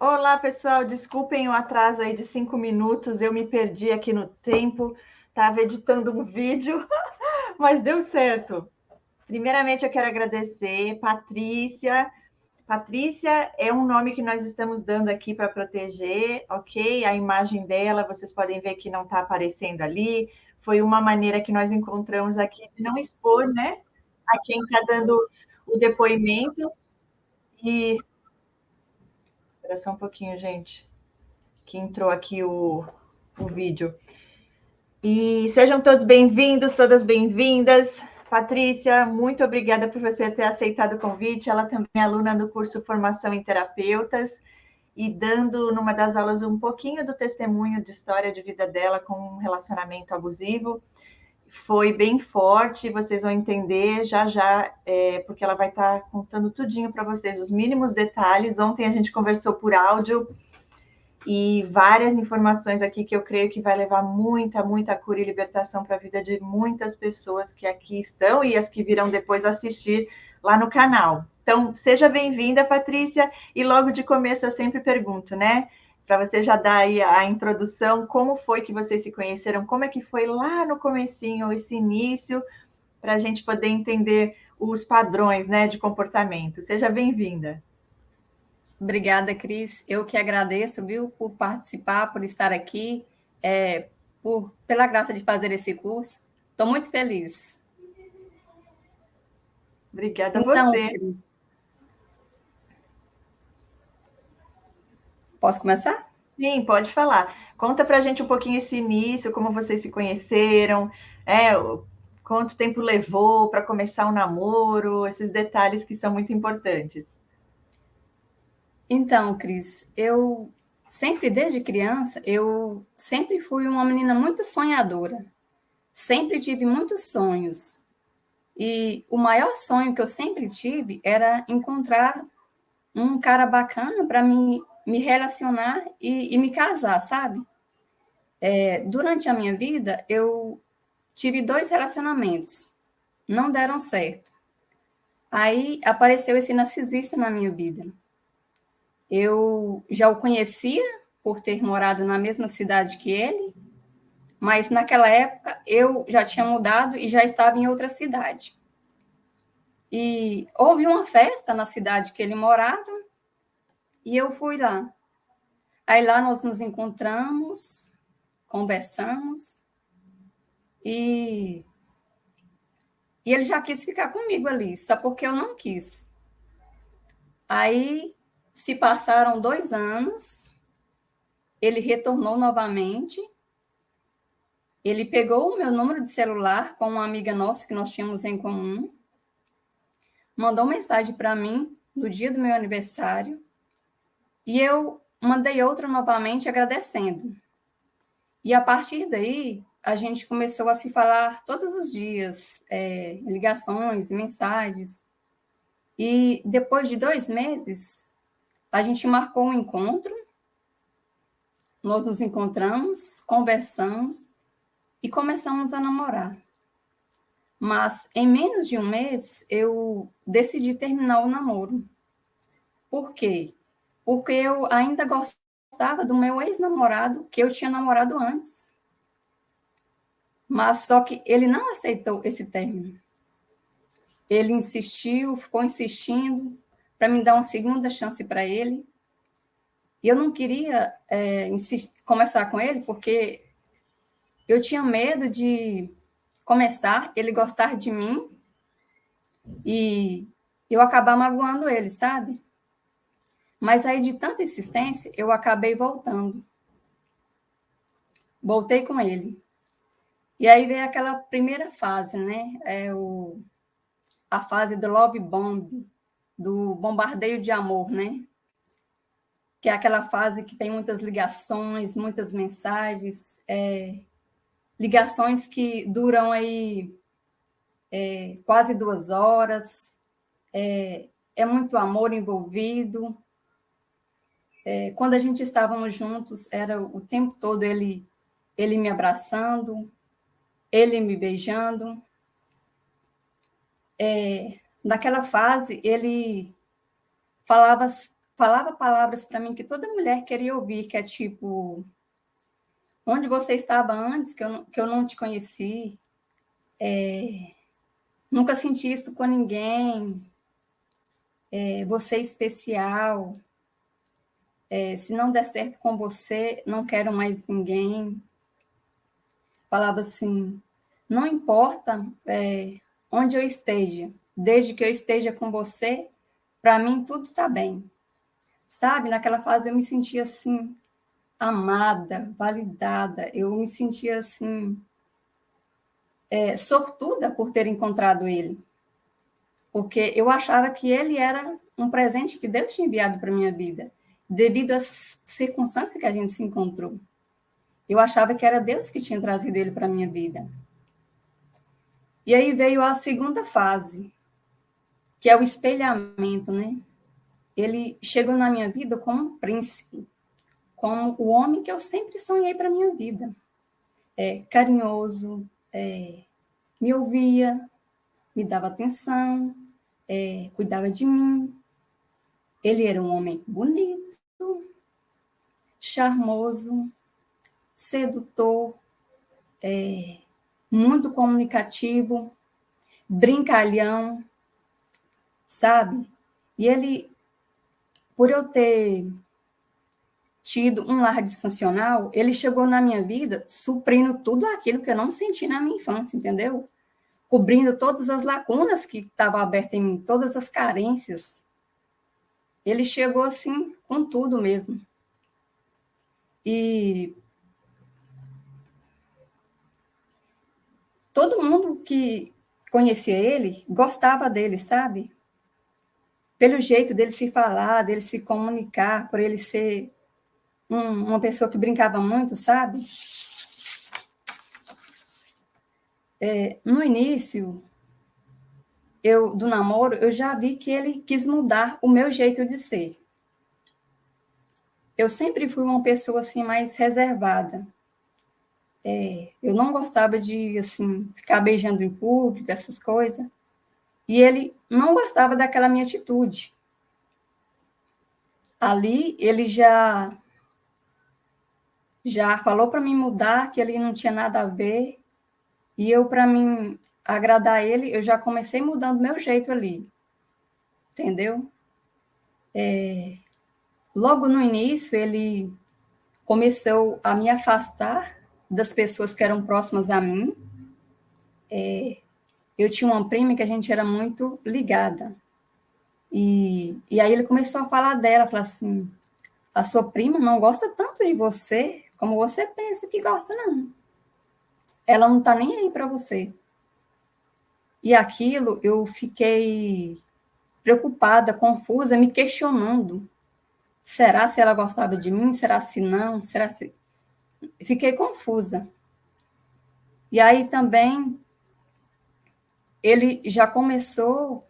Olá, pessoal. Desculpem o atraso aí de 5 minutos. Eu me perdi aqui no tempo. Estava editando um vídeo, mas deu certo. Primeiramente, eu quero agradecer, Patrícia. Patrícia é um nome que nós estamos dando aqui para proteger, ok? A imagem dela, vocês podem ver que não está aparecendo ali. Foi uma maneira que nós encontramos aqui de não expor, né, a quem está dando o depoimento. E. Espera só um pouquinho, gente, que entrou aqui o vídeo. E sejam todos bem-vindos, todas bem-vindas. Patrícia, muito obrigada por você ter aceitado o convite. Ela também é aluna do curso Formação em Terapeutas e dando numa das aulas um pouquinho do testemunho de história de vida dela com um relacionamento abusivo. Foi bem forte, vocês vão entender já já, porque ela vai estar contando tudinho para vocês, os mínimos detalhes. Ontem a gente conversou por áudio e várias informações aqui que eu creio que vai levar muita cura e libertação para a vida de muitas pessoas que aqui estão e as que virão depois assistir lá no canal. Então, seja bem-vinda, Patrícia, e logo de começo eu sempre pergunto, né? Para você já dar aí a introdução, como foi que vocês se conheceram, como é que foi lá no comecinho, esse início, para a gente poder entender os padrões, né, de comportamento. Seja bem-vinda. Obrigada, Cris. Eu que agradeço, viu, por participar, por estar aqui, pela graça de fazer esse curso. Estou muito feliz. Obrigada a Então, você. Cris, posso começar? Sim, pode falar. Conta pra gente um pouquinho esse início, como vocês se conheceram, quanto tempo levou para começar o namoro, esses detalhes que são muito importantes. Então, Cris, eu sempre, desde criança, eu sempre fui uma menina muito sonhadora. Sempre tive muitos sonhos. E o maior sonho que eu sempre tive era encontrar um cara bacana para me relacionar e me casar, sabe? Durante a minha vida, eu tive 2 relacionamentos, não deram certo. Aí apareceu esse narcisista na minha vida. Eu já o conhecia por ter morado na mesma cidade que ele, mas naquela época eu já tinha mudado e já estava em outra cidade. E houve uma festa na cidade que ele morava e eu fui lá. Aí lá nós nos encontramos, conversamos e E ele já quis ficar comigo ali, só porque eu não quis. Aí se passaram 2 anos, ele retornou novamente. Ele pegou o meu número de celular com uma amiga nossa que nós tínhamos em comum, mandou mensagem para mim no dia do meu aniversário e eu mandei outra novamente agradecendo. E a partir daí, a gente começou a se falar todos os dias, ligações, mensagens. E depois de 2 meses, a gente marcou um encontro, nós nos encontramos, conversamos e começamos a namorar. Mas em menos de um mês, eu decidi terminar o namoro. Por quê? Porque eu ainda gostava do meu ex-namorado, que eu tinha namorado antes. Mas só que ele não aceitou esse término. Ele insistiu, ficou insistindo para me dar uma segunda chance para ele. E eu não queria começar com ele porque eu tinha medo de começar, ele gostar de mim e eu acabar magoando ele, sabe? Mas aí, de tanta insistência, eu acabei voltando. Voltei com ele. E aí veio aquela primeira fase, né? A fase do love bomb, do bombardeio de amor, né? Que é aquela fase que tem muitas ligações, muitas mensagens, ligações que duram aí quase 2 horas, é muito amor envolvido. Quando a gente estávamos juntos, era o tempo todo ele me abraçando, ele me beijando. Naquela fase, ele falava falava palavras para mim que toda mulher queria ouvir, que é tipo, onde você estava antes, que eu não te conheci, nunca senti isso com ninguém, você é especial, se não der certo com você, não quero mais ninguém. Falava assim, não importa onde eu esteja, desde que eu esteja com você, para mim tudo está bem. Sabe, naquela fase eu me sentia assim, amada, validada, eu me sentia assim, sortuda por ter encontrado ele, porque eu achava que ele era um presente que Deus tinha enviado para a minha vida, devido às circunstâncias que a gente se encontrou. Eu achava que era Deus que tinha trazido ele para a minha vida. E aí veio a segunda fase, que é o espelhamento, né? Ele chegou na minha vida como um príncipe, como o homem que eu sempre sonhei para a minha vida. Carinhoso, me ouvia, me dava atenção, cuidava de mim. Ele era um homem bonito, charmoso, sedutor, muito comunicativo, brincalhão, sabe? E ele, por eu ter tido um lar disfuncional, ele chegou na minha vida suprindo tudo aquilo que eu não senti na minha infância, entendeu? Cobrindo todas as lacunas que estavam abertas em mim, todas as carências. Ele chegou assim, com tudo mesmo. E todo mundo que conhecia ele gostava dele, sabe? Pelo jeito dele se falar, dele se comunicar, por ele ser uma pessoa que brincava muito, sabe? No início do namoro, eu já vi que ele quis mudar o meu jeito de ser. Eu sempre fui uma pessoa assim mais reservada. Eu não gostava de assim ficar beijando em público, essas coisas. E ele não gostava daquela minha atitude. Ali ele já falou para mim mudar, que ele não tinha nada a ver. E eu, para mim agradar ele, eu já comecei mudando meu jeito ali. Entendeu? Logo no início, ele começou a me afastar das pessoas que eram próximas a mim. Eu tinha uma prima que a gente era muito ligada. E aí ele começou a falar dela, falar assim, a sua prima não gosta tanto de você como você pensa que gosta, não. Ela não tá nem aí para você. E aquilo eu fiquei preocupada, confusa, me questionando. Será se ela gostava de mim? Será se não? Será se... Fiquei confusa. E aí também ele já começou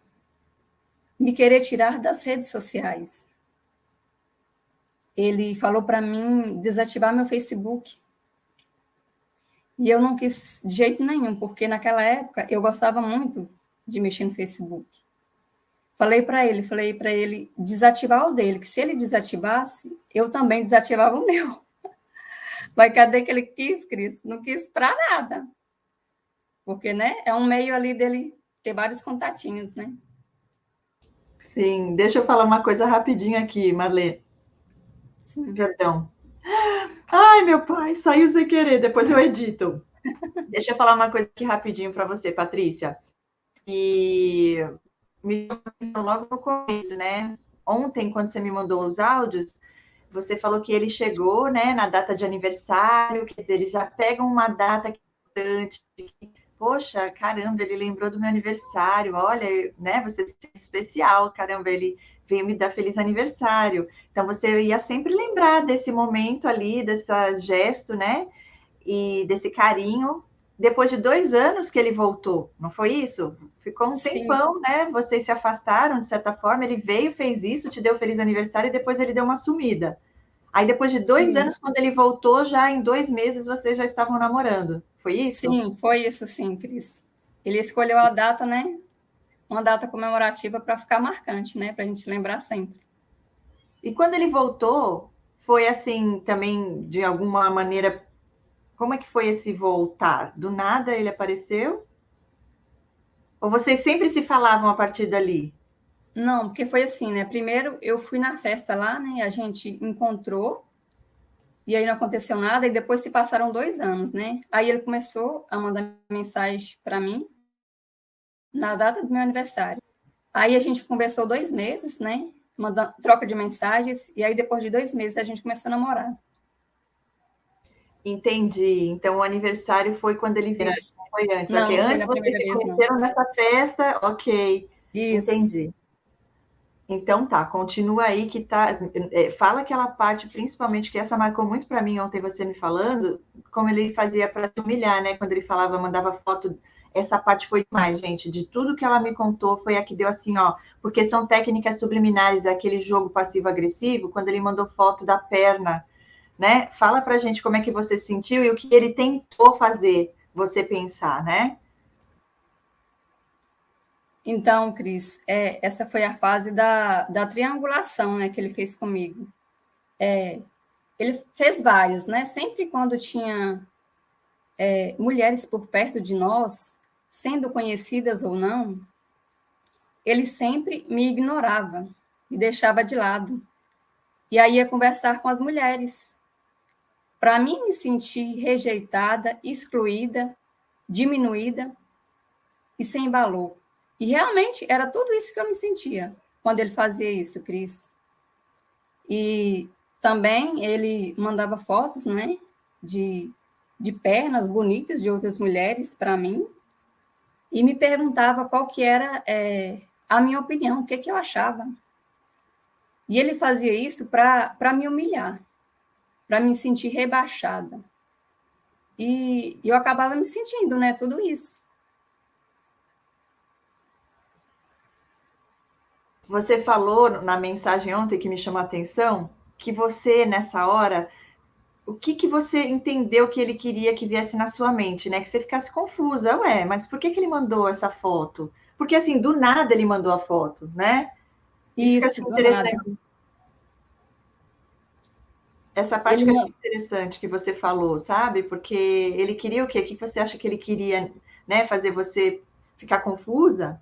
a me querer tirar das redes sociais. Ele falou para mim desativar meu Facebook. E eu não quis de jeito nenhum, porque naquela época eu gostava muito de mexer no Facebook. Falei para ele desativar o dele, que se ele desativasse, eu também desativava o meu. Mas cadê que ele quis, Cris? Não quis para nada. Porque, né, é um meio ali dele ter vários contatinhos, né? Sim, deixa eu falar uma coisa rapidinho aqui, Marlê. Sim. Perdão. Ai, meu pai, saiu sem querer, depois eu edito. Deixa eu falar uma coisa aqui rapidinho para você, Patrícia. E me chamou a atenção logo no começo, né? Ontem, quando você me mandou os áudios, você falou que ele chegou, né, na data de aniversário, quer dizer, eles já pegam uma data que é importante. Poxa, caramba, ele lembrou do meu aniversário, olha, né, você é especial, caramba, ele veio me dar feliz aniversário. Então, você ia sempre lembrar desse momento ali, desse gesto, né, e desse carinho. Depois de 2 anos que ele voltou, não foi isso? Ficou um Sim. tempão, né? Vocês se afastaram, de certa forma. Ele veio, fez isso, te deu feliz aniversário e depois ele deu uma sumida. Aí, depois de 2 Sim. anos, quando ele voltou, já em 2 meses vocês já estavam namorando. Foi isso? Sim, foi isso sim, Cris. Ele escolheu a data, né? Uma data comemorativa para ficar marcante, né? Para a gente lembrar sempre. E quando ele voltou, foi assim, também, de alguma maneira, como é que foi esse voltar? Do nada ele apareceu? Ou vocês sempre se falavam a partir dali? Não, porque foi assim, né? Primeiro eu fui na festa lá, né? A gente encontrou, e aí não aconteceu nada, e depois se passaram 2 anos, né? Aí ele começou a mandar mensagem para mim na data do meu aniversário. Aí a gente conversou 2 meses, né? Mandando, troca de mensagens, e aí depois de 2 meses a gente começou a namorar. Entendi. Então o aniversário foi quando ele veio, Isso. não foi antes. Não, Ok, não foi antes na vocês primeira se vez, não. conheceram nessa festa, ok. Isso. Entendi. Então tá, continua aí que tá. Fala aquela parte, principalmente, que essa marcou muito para mim ontem, você me falando, como ele fazia para te humilhar, né? Quando ele falava, mandava foto. Essa parte foi demais, gente. De tudo que ela me contou, foi a que deu assim, ó. Porque são técnicas subliminares, aquele jogo passivo-agressivo, quando ele mandou foto da perna, né? Fala pra gente como é que você sentiu e o que ele tentou fazer você pensar, né? Então, Cris, essa foi a fase da triangulação, né, que ele fez comigo. Ele fez várias, né? Sempre quando tinha mulheres por perto de nós, sendo conhecidas ou não, ele sempre me ignorava, me deixava de lado. E aí ia conversar com as mulheres. Para mim me sentir rejeitada, excluída, diminuída e sem valor. E realmente era tudo isso que eu me sentia quando ele fazia isso, Cris. E também ele mandava fotos, né, de, de pernas bonitas de outras mulheres para mim e me perguntava qual que era a minha opinião, o que, que eu achava. E ele fazia isso para me humilhar, para me sentir rebaixada. E eu acabava me sentindo, né, tudo isso. Você falou na mensagem ontem que me chamou a atenção que você, nessa hora, o que, que você entendeu que ele queria que viesse na sua mente, né? Que você ficasse confusa. Ué, mas por que, que ele mandou essa foto? Porque, assim, do nada ele mandou a foto, né? Isso que eu Isso, achei do nada. interessante. Essa parte Ele, que eu achei interessante que você falou, sabe? Porque ele queria o quê? O que você acha que ele queria, né? Fazer você ficar confusa?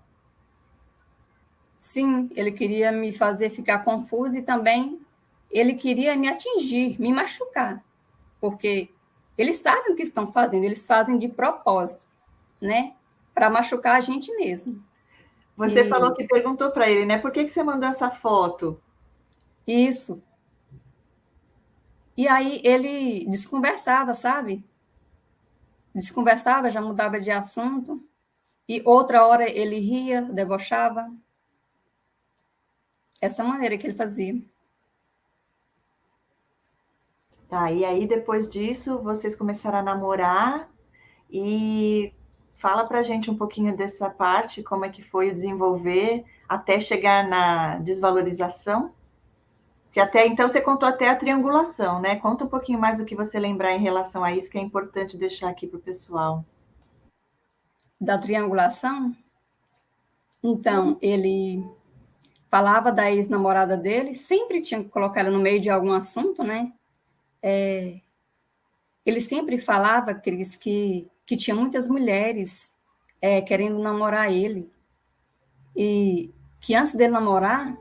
sim, ele queria me fazer ficar confusa e também ele queria me atingir, me machucar, porque eles sabem o que estão fazendo, eles fazem de propósito, né? Para machucar a gente mesmo. Você falou E que perguntou para ele, né? Por que, que você mandou essa foto? isso. E aí ele desconversava, sabe? Desconversava, já mudava de assunto. E outra hora ele ria, debochava. Essa maneira que ele fazia. Tá, e aí depois disso vocês começaram a namorar e fala pra gente um pouquinho dessa parte, como é que foi o desenvolver até chegar na desvalorização? Que até então você contou até a triangulação, né? Conta um pouquinho mais o que você lembrar em relação a isso, que é importante deixar aqui para o pessoal. Da triangulação, então, ele falava da ex-namorada dele, sempre tinha que colocar ela no meio de algum assunto, né? Ele sempre falava, Cris, que tinha muitas mulheres querendo namorar ele. E que antes dele namorar,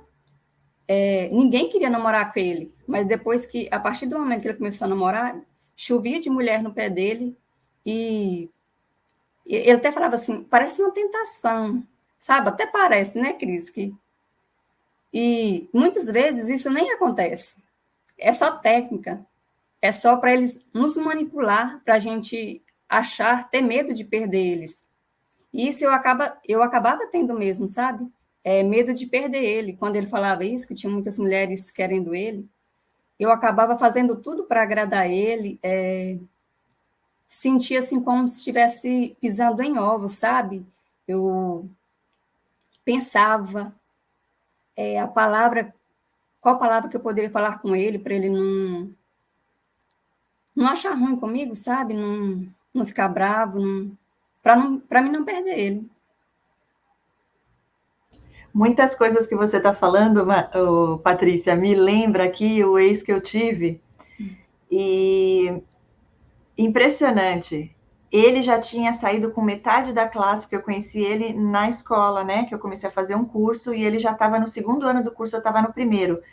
ninguém queria namorar com ele. Mas depois que, a partir do momento que ele começou a namorar, chovia de mulher no pé dele. E ele até falava assim, parece uma tentação, sabe? Até parece, né, Cris? E muitas vezes isso nem acontece. É só técnica. É só para eles nos manipular, para a gente achar, ter medo de perder eles. E isso eu acabava tendo mesmo, sabe? Medo de perder ele. Quando ele falava isso, que tinha muitas mulheres querendo ele, eu acabava fazendo tudo para agradar ele, sentia assim como se estivesse pisando em ovos, sabe? Eu pensava a palavra, qual palavra que eu poderia falar com ele para ele não achar ruim comigo, sabe? Não ficar bravo, para mim não perder ele. Muitas coisas que você está falando, Patrícia, me lembra aqui o ex que eu tive. E impressionante. Ele já tinha saído com metade da classe, porque eu conheci ele na escola, né? Que eu comecei a fazer um curso e ele já estava no segundo ano do curso, eu estava no primeiro.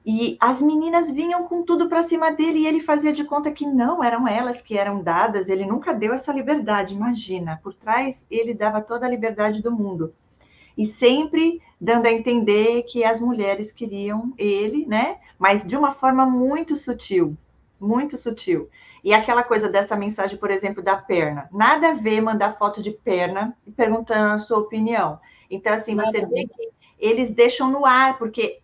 E as meninas vinham com tudo para cima dele e ele fazia de conta que não, eram elas que eram dadas, ele nunca deu essa liberdade, imagina. Por trás, ele dava toda a liberdade do mundo. E sempre dando a entender que as mulheres queriam ele, né? Mas de uma forma muito sutil, muito sutil. E aquela coisa dessa mensagem, por exemplo, da perna. Nada a ver mandar foto de perna e perguntando a sua opinião. Então, assim, Nada você a vê ver. que eles deixam no ar, porque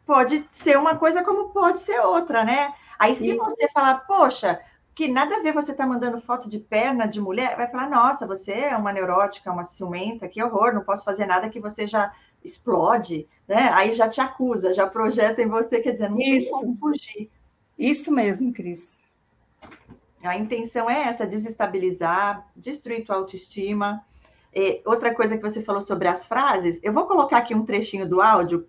pode ser uma coisa como pode ser outra, né? Aí, se você Isso, falar, poxa, que nada a ver você estar mandando foto de perna de mulher, vai falar, nossa, você é uma neurótica, uma ciumenta, que horror, não posso fazer nada que você já explode, né? Aí já te acusa, já projeta em você, quer dizer, não tem isso, como fugir. isso mesmo, Cris. A intenção é essa, desestabilizar, destruir tua autoestima. Outra coisa que você falou sobre as frases, eu vou colocar aqui um trechinho do áudio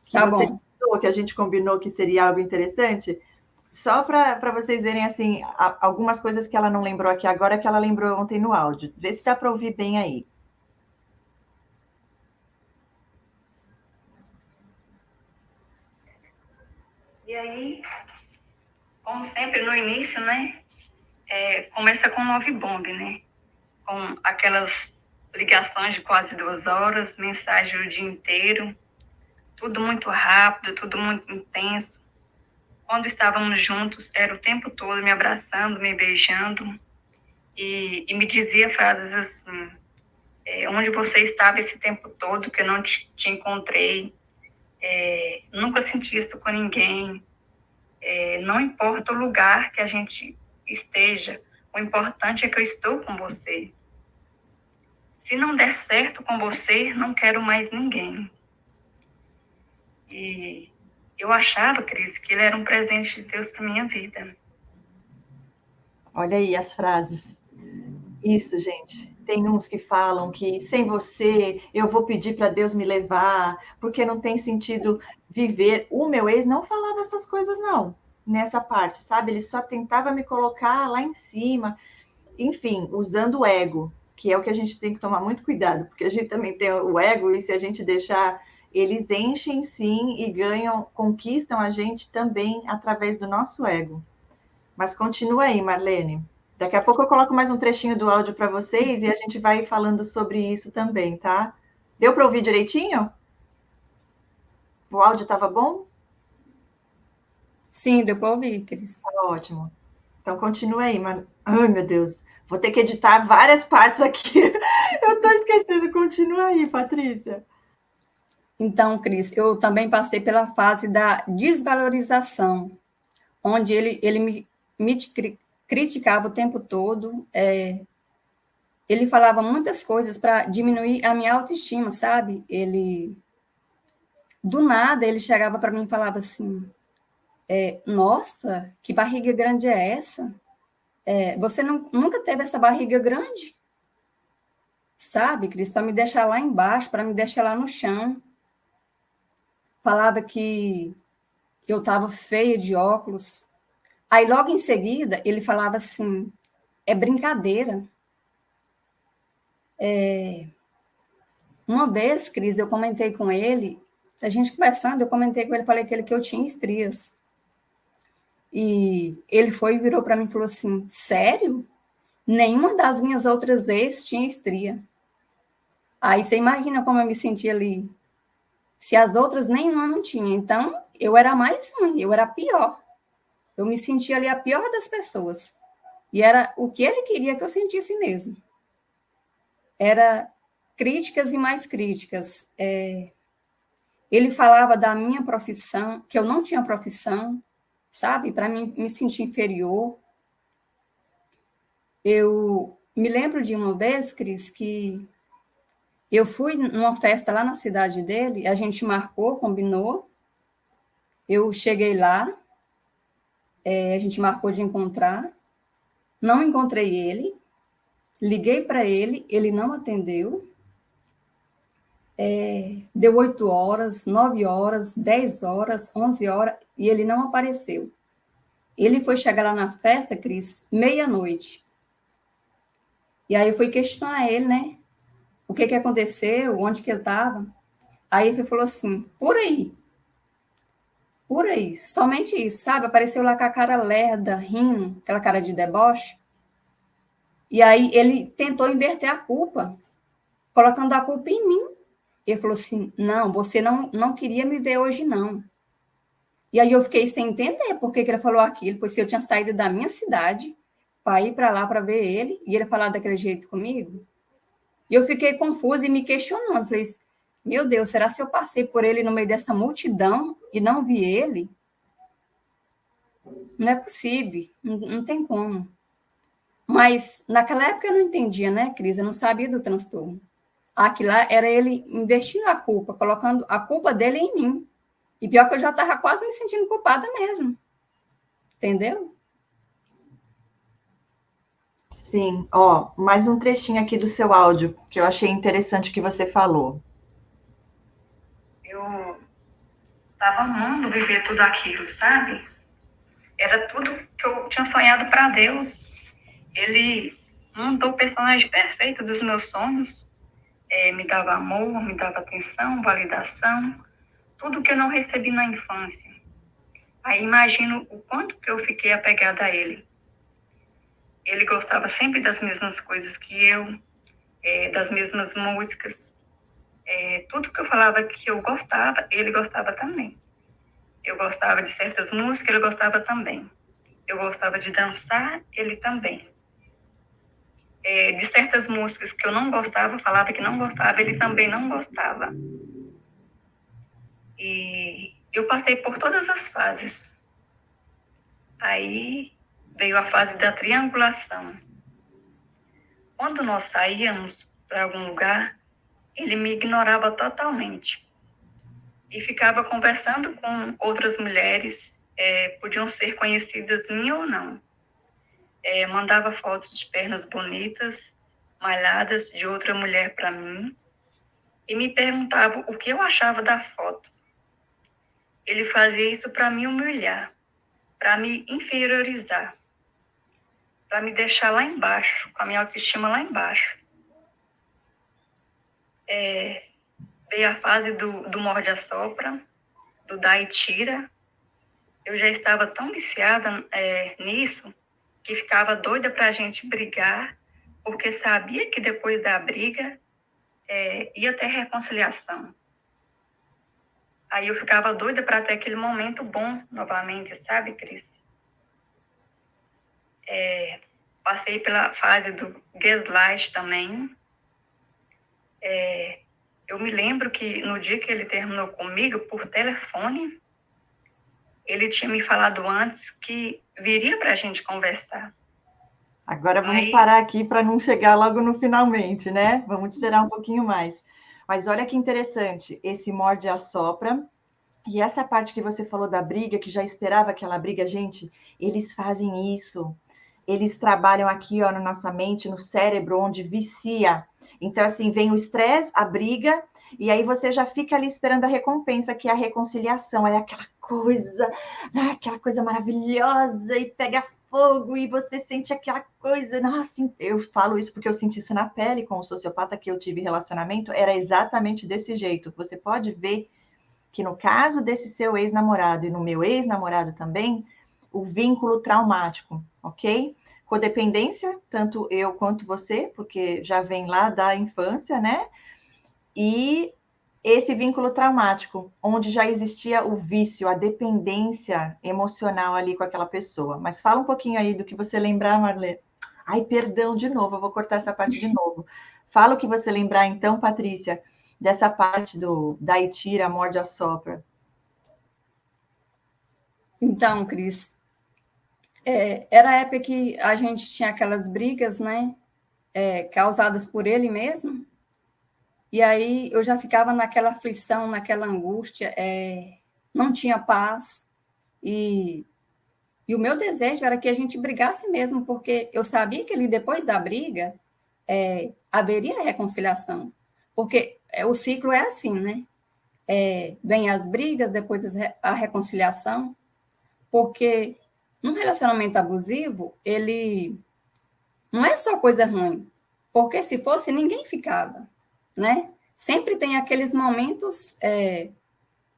que Tá você bom. que a gente combinou que seria algo interessante, só para vocês verem assim algumas coisas que ela não lembrou aqui agora, que ela lembrou ontem no áudio. Vê se dá para ouvir bem aí. E aí, como sempre, no início, né? Começa com love bomb, né? Com aquelas ligações de quase 2 horas, mensagem o dia inteiro, tudo muito rápido, tudo muito intenso. Quando estávamos juntos, era o tempo todo me abraçando, me beijando e me dizia frases assim: onde você estava esse tempo todo que eu não te encontrei? Nunca senti isso com ninguém. Não importa o lugar que a gente esteja, o importante é que eu estou com você. Se não der certo com você, não quero mais ninguém. E eu achava, Cris, que ele era um presente de Deus para minha vida. Olha aí as frases. Isso, gente. Tem uns que falam que sem você eu vou pedir para Deus me levar, porque não tem sentido viver. O meu ex não falava essas coisas, não, nessa parte, sabe? Ele só tentava me colocar lá em cima, enfim, usando o ego, que é o que a gente tem que tomar muito cuidado, porque a gente também tem o ego, e se a gente deixar, eles enchem sim e ganham, conquistam a gente também através do nosso ego. Mas continua aí, Marlene. Daqui a pouco eu coloco mais um trechinho do áudio para vocês e a gente vai falando sobre isso também, tá? Deu para ouvir direitinho? O áudio estava bom? Sim, deu para ouvir, Cris. Tá ótimo. Então continua aí, ai meu Deus, vou ter que editar várias partes aqui. Eu tô esquecendo, continua aí, Patrícia. Então, Cris, eu também passei pela fase da desvalorização, onde ele me criticava o tempo todo. Ele falava muitas coisas para diminuir a minha autoestima, sabe? Do nada, ele chegava para mim e falava assim: nossa, que barriga grande é essa? Você nunca teve essa barriga grande? Sabe, Cris? Para me deixar lá embaixo, para me deixar lá no chão. Falava que eu estava feia de óculos. Aí, logo em seguida, ele falava assim: é brincadeira. Uma vez, Cris, eu comentei com ele, a gente conversando, eu comentei com ele, falei que eu tinha estrias. E ele foi e virou para mim e falou assim: sério? Nenhuma das minhas outras ex tinha estria. Aí você imagina como eu me sentia ali. Se as outras nenhuma não tinha. Então, eu era mais ruim, eu era pior. Eu me sentia ali a pior das pessoas. E era o que ele queria que eu sentisse mesmo. Era críticas e mais críticas. Ele falava da minha profissão, que eu não tinha profissão, sabe? Para mim me sentir inferior. Eu me lembro de uma vez, Cris, que eu fui numa festa lá na cidade dele, a gente marcou, combinou. Eu cheguei lá, a gente marcou de encontrar. Não encontrei ele, liguei para ele, ele não atendeu. Deu 8 horas, 9 horas, 10 horas, 11 horas, e ele não apareceu. Ele foi chegar lá na festa, Cris, meia-noite. E aí eu fui questionar ele, né? O que aconteceu, onde que ele estava. Aí ele falou assim, por aí, somente isso, sabe? Apareceu lá com a cara lerda, rindo, aquela cara de deboche. E aí ele tentou inverter a culpa, colocando a culpa em mim. Ele falou assim, não, você não queria me ver hoje, não. E aí eu fiquei sem entender por que ele falou aquilo, pois se eu tinha saído da minha cidade para ir para lá para ver ele, e ele falar daquele jeito comigo. E eu fiquei confusa e me questionando. Falei, meu Deus, será que eu passei por ele no meio dessa multidão e não vi ele? Não é possível, não tem como. Mas naquela época eu não entendia, né, Cris? Eu não sabia do transtorno. Aquilo lá era ele investindo a culpa, colocando a culpa dele em mim. E pior que eu já estava quase me sentindo culpada mesmo. Entendeu? Sim, ó, mais um trechinho aqui do seu áudio que eu achei interessante que você falou. Eu estava amando viver tudo aquilo, sabe? Era tudo que eu tinha sonhado para Deus. Ele montou o personagem perfeito dos meus sonhos. Me dava amor, me dava atenção, validação, tudo que eu não recebi na infância. Aí imagino o quanto que eu fiquei apegada a ele. Ele gostava sempre das mesmas coisas que eu, das mesmas músicas. Tudo que eu falava que eu gostava, ele gostava também. Eu gostava de certas músicas, ele gostava também. Eu gostava de dançar, ele também. De certas músicas que eu não gostava, falava que não gostava, ele também não gostava. E eu passei por todas as fases. Aí veio a fase da triangulação. Quando nós saíamos para algum lugar, ele me ignorava totalmente. E ficava conversando com outras mulheres, podiam ser conhecidas minhas ou não. Mandava fotos de pernas bonitas, malhadas de outra mulher para mim, e me perguntava o que eu achava da foto. Ele fazia isso para me humilhar, para me inferiorizar, para me deixar lá embaixo, com a minha autoestima lá embaixo. Veio a fase do morde-a-sopra, do dá e tira. Eu já estava tão viciada nisso, que ficava doida para a gente brigar, porque sabia que depois da briga ia ter reconciliação. Aí eu ficava doida para ter aquele momento bom novamente, sabe, Cris? Passei pela fase do gaslight também. Eu me lembro que no dia que ele terminou comigo, por telefone, ele tinha me falado antes que viria para a gente conversar. Agora vamos parar aqui para não chegar logo no finalmente, né? Vamos esperar um pouquinho mais. Mas olha que interessante, esse morde-a-sopra. E essa parte que você falou da briga, que já esperava aquela briga, gente, eles fazem isso. Eles trabalham aqui, ó, na nossa mente, no cérebro, onde vicia. Então, assim, vem o estresse, a briga, e aí você já fica ali esperando a recompensa, que é a reconciliação. É aquela coisa maravilhosa, e pega fogo, e você sente aquela coisa. Nossa, eu falo isso porque eu senti isso na pele com o sociopata que eu tive relacionamento, era exatamente desse jeito. Você pode ver que no caso desse seu ex-namorado e no meu ex-namorado também, o vínculo traumático, ok? Codependência, tanto eu quanto você, porque já vem lá da infância, né? E esse vínculo traumático, onde já existia o vício, a dependência emocional ali com aquela pessoa. Mas fala um pouquinho aí do que você lembrar, Marlê. Ai, perdão, de novo, eu vou cortar essa parte de novo. Fala o que você lembrar, então, Patrícia, dessa parte da Itira, morde-a-sopra. Então, Cris, era a época que a gente tinha aquelas brigas, né? Causadas por ele mesmo. E aí eu já ficava naquela aflição, naquela angústia, não tinha paz. E o meu desejo era que a gente brigasse mesmo, porque eu sabia que ali, depois da briga, haveria reconciliação. Porque o ciclo é assim, né? Vem as brigas, depois a reconciliação, porque num relacionamento abusivo, ele não é só coisa ruim, porque se fosse, ninguém ficava, né? Sempre tem aqueles momentos,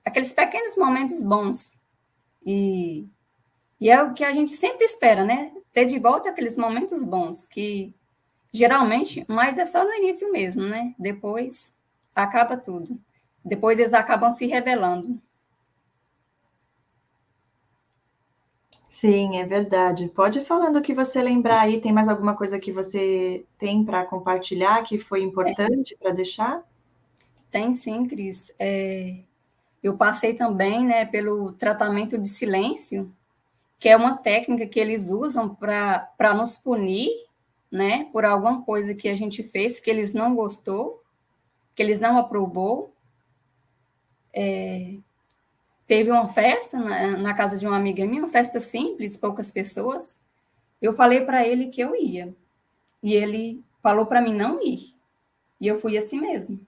aqueles pequenos momentos bons, e é o que a gente sempre espera, né? Ter de volta aqueles momentos bons, que geralmente, mas é só no início mesmo, né? Depois acaba tudo. Depois eles acabam se revelando. Sim, é verdade. Pode ir falando o que você lembrar aí. Tem mais alguma coisa que você tem para compartilhar que foi importante para deixar? Tem sim, Cris. Eu passei também, né, pelo tratamento de silêncio, que é uma técnica que eles usam para nos punir, né, por alguma coisa que a gente fez que eles não gostou, que eles não aprovou. Teve uma festa na casa de uma amiga minha, uma festa simples, poucas pessoas. Eu falei para ele que eu ia, e ele falou para mim não ir, e eu fui assim mesmo.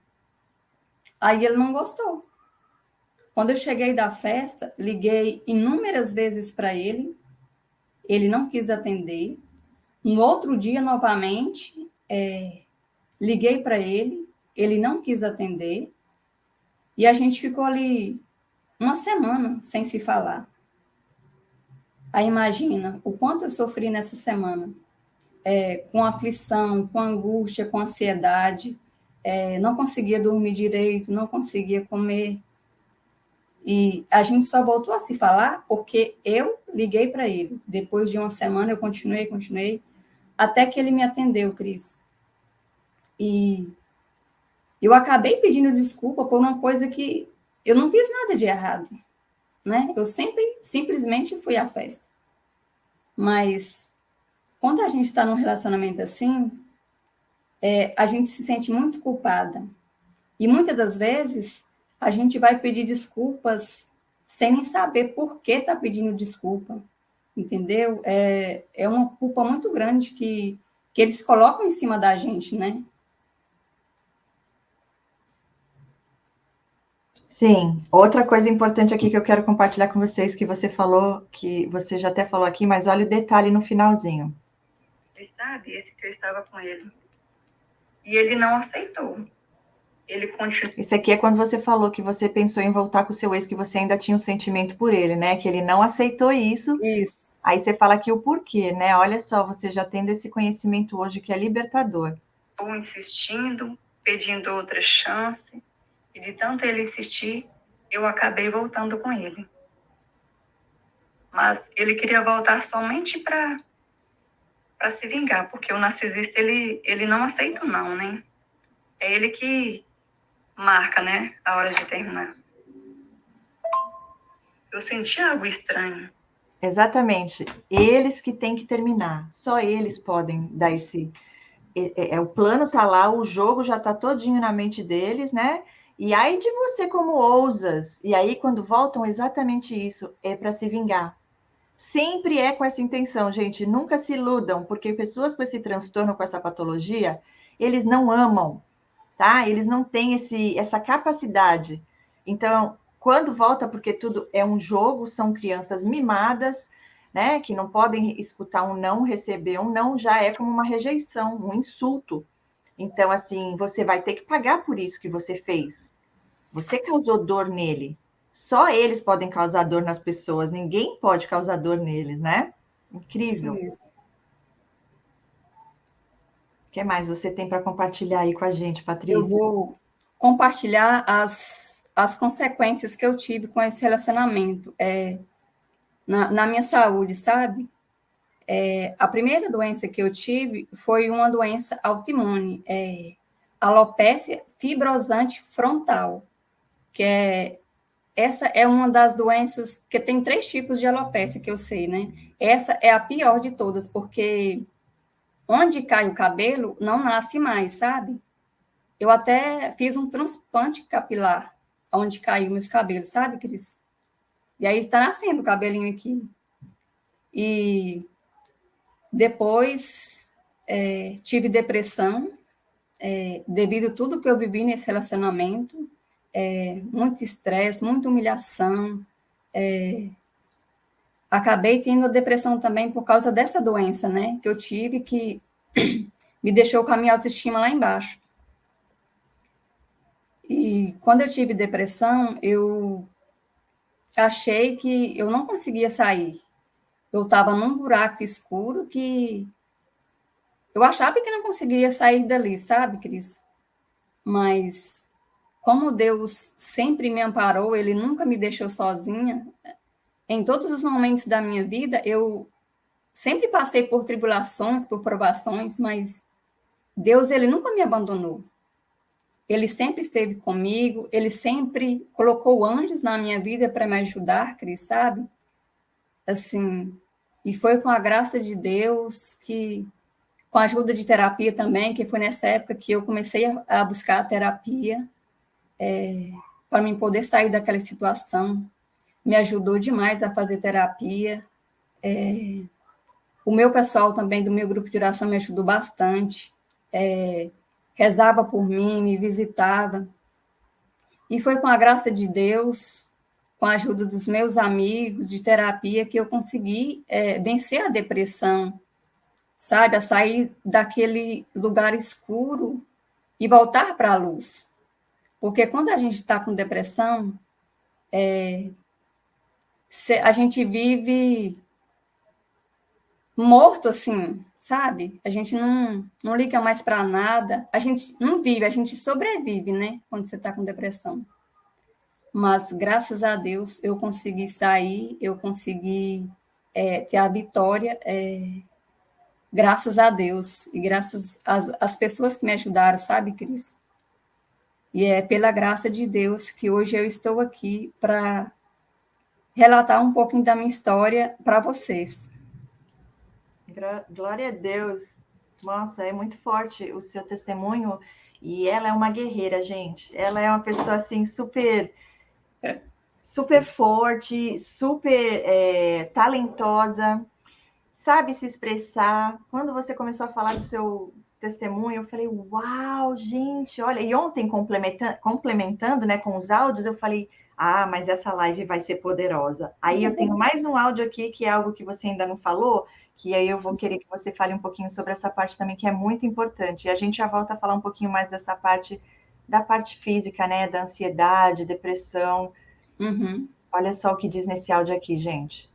Aí ele não gostou. Quando eu cheguei da festa, liguei inúmeras vezes para ele não quis atender. No outro dia, novamente, liguei para ele não quis atender, e a gente ficou ali uma semana sem se falar. Aí imagina o quanto eu sofri nessa semana, com aflição, com angústia, com ansiedade, não conseguia dormir direito, não conseguia comer. E a gente só voltou a se falar porque eu liguei para ele. Depois de uma semana eu continuei, até que ele me atendeu, Cris. E eu acabei pedindo desculpa por uma coisa que eu não fiz nada de errado, né? Eu simplesmente fui à festa. Mas quando a gente está num relacionamento assim, a gente se sente muito culpada. E muitas das vezes a gente vai pedir desculpas sem nem saber por que está pedindo desculpa, entendeu? É uma culpa muito grande que eles colocam em cima da gente, né? Sim. Outra coisa importante aqui que eu quero compartilhar com vocês, que você falou, que você já até falou aqui, mas olha o detalhe no finalzinho. Você sabe, esse que eu estava com ele. E ele não aceitou. Ele continuou. Isso aqui é quando você falou que você pensou em voltar com o seu ex, que você ainda tinha um sentimento por ele, né? Que ele não aceitou isso. Isso. Aí você fala aqui o porquê, né? Olha só, você já tendo esse conhecimento hoje que é libertador. Estou insistindo, pedindo outra chance. E de tanto ele insistir, eu acabei voltando com ele. Mas ele queria voltar somente para se vingar, porque o narcisista, ele não aceita não, né? É ele que marca, né, a hora de terminar. Eu senti algo estranho. Exatamente. Eles que têm que terminar. Só eles podem dar esse... o plano tá lá, o jogo já tá todinho na mente deles, né? E aí de você como ousas. E aí quando voltam, exatamente isso. É para se vingar. Sempre é com essa intenção, gente. Nunca se iludam, porque pessoas com esse transtorno, com essa patologia, eles não amam, tá? Eles não têm essa capacidade. Então, quando volta, porque tudo é um jogo, são crianças mimadas, né? Que não podem escutar um não, receber um não, já é como uma rejeição, um insulto. Então, assim, você vai ter que pagar por isso que você fez. Você causou dor nele. Só eles podem causar dor nas pessoas, ninguém pode causar dor neles, né? Incrível. Isso mesmo. O que mais você tem para compartilhar aí com a gente, Patrícia? Eu vou compartilhar as consequências que eu tive com esse relacionamento na minha saúde, sabe? A primeira doença que eu tive foi uma doença autoimune, alopecia fibrosante frontal, essa é uma das doenças que tem 3 tipos de alopecia que eu sei, né? Essa é a pior de todas, porque onde cai o cabelo não nasce mais, sabe? Eu até fiz um transplante capilar onde caiu meus cabelos, sabe, Cris? E aí está nascendo o cabelinho aqui. E depois tive depressão, devido a tudo que eu vivi nesse relacionamento, muito estresse, muita humilhação, acabei tendo a depressão também por causa dessa doença, né, que eu tive, que me deixou com a minha autoestima lá embaixo. E quando eu tive depressão, eu achei que eu não conseguia sair. Eu estava num buraco escuro que eu achava que não conseguiria sair dali, sabe, Cris? Mas como Deus sempre me amparou, Ele nunca me deixou sozinha, em todos os momentos da minha vida, eu sempre passei por tribulações, por provações, mas Deus, Ele nunca me abandonou. Ele sempre esteve comigo, Ele sempre colocou anjos na minha vida para me ajudar, Cris, sabe? Assim, e foi com a graça de Deus, que com a ajuda de terapia também, que foi nessa época que eu comecei a buscar a terapia, para mim poder sair daquela situação. Me ajudou demais a fazer terapia. O meu pessoal também, do meu grupo de oração, me ajudou bastante. Rezava por mim, me visitava. E foi com a graça de Deus, com a ajuda dos meus amigos de terapia, que eu consegui vencer a depressão, sabe? A sair daquele lugar escuro e voltar para a luz. Porque quando a gente está com depressão, a gente vive morto, assim, sabe? A gente não liga mais para nada. A gente não vive, a gente sobrevive, né? Quando você está com depressão. Mas, graças a Deus, eu consegui sair, eu consegui ter a vitória, graças a Deus e graças às pessoas que me ajudaram, sabe, Cris? E é pela graça de Deus que hoje eu estou aqui para relatar um pouquinho da minha história para vocês. Glória a Deus. Nossa, é muito forte o seu testemunho. E ela é uma guerreira, gente. Ela é uma pessoa, assim, super forte, super talentosa, sabe se expressar. Quando você começou a falar do seu testemunho, eu falei, uau, gente, olha. E ontem, complementando, né, com os áudios, eu falei, mas essa live vai ser poderosa. Aí eu tenho mais um áudio aqui, que é algo que você ainda não falou, que aí eu vou querer que você fale um pouquinho sobre essa parte também, que é muito importante. E a gente já volta a falar um pouquinho mais dessa parte, da parte física, né, da ansiedade, depressão. Uhum. Olha só o que diz nesse áudio aqui, gente.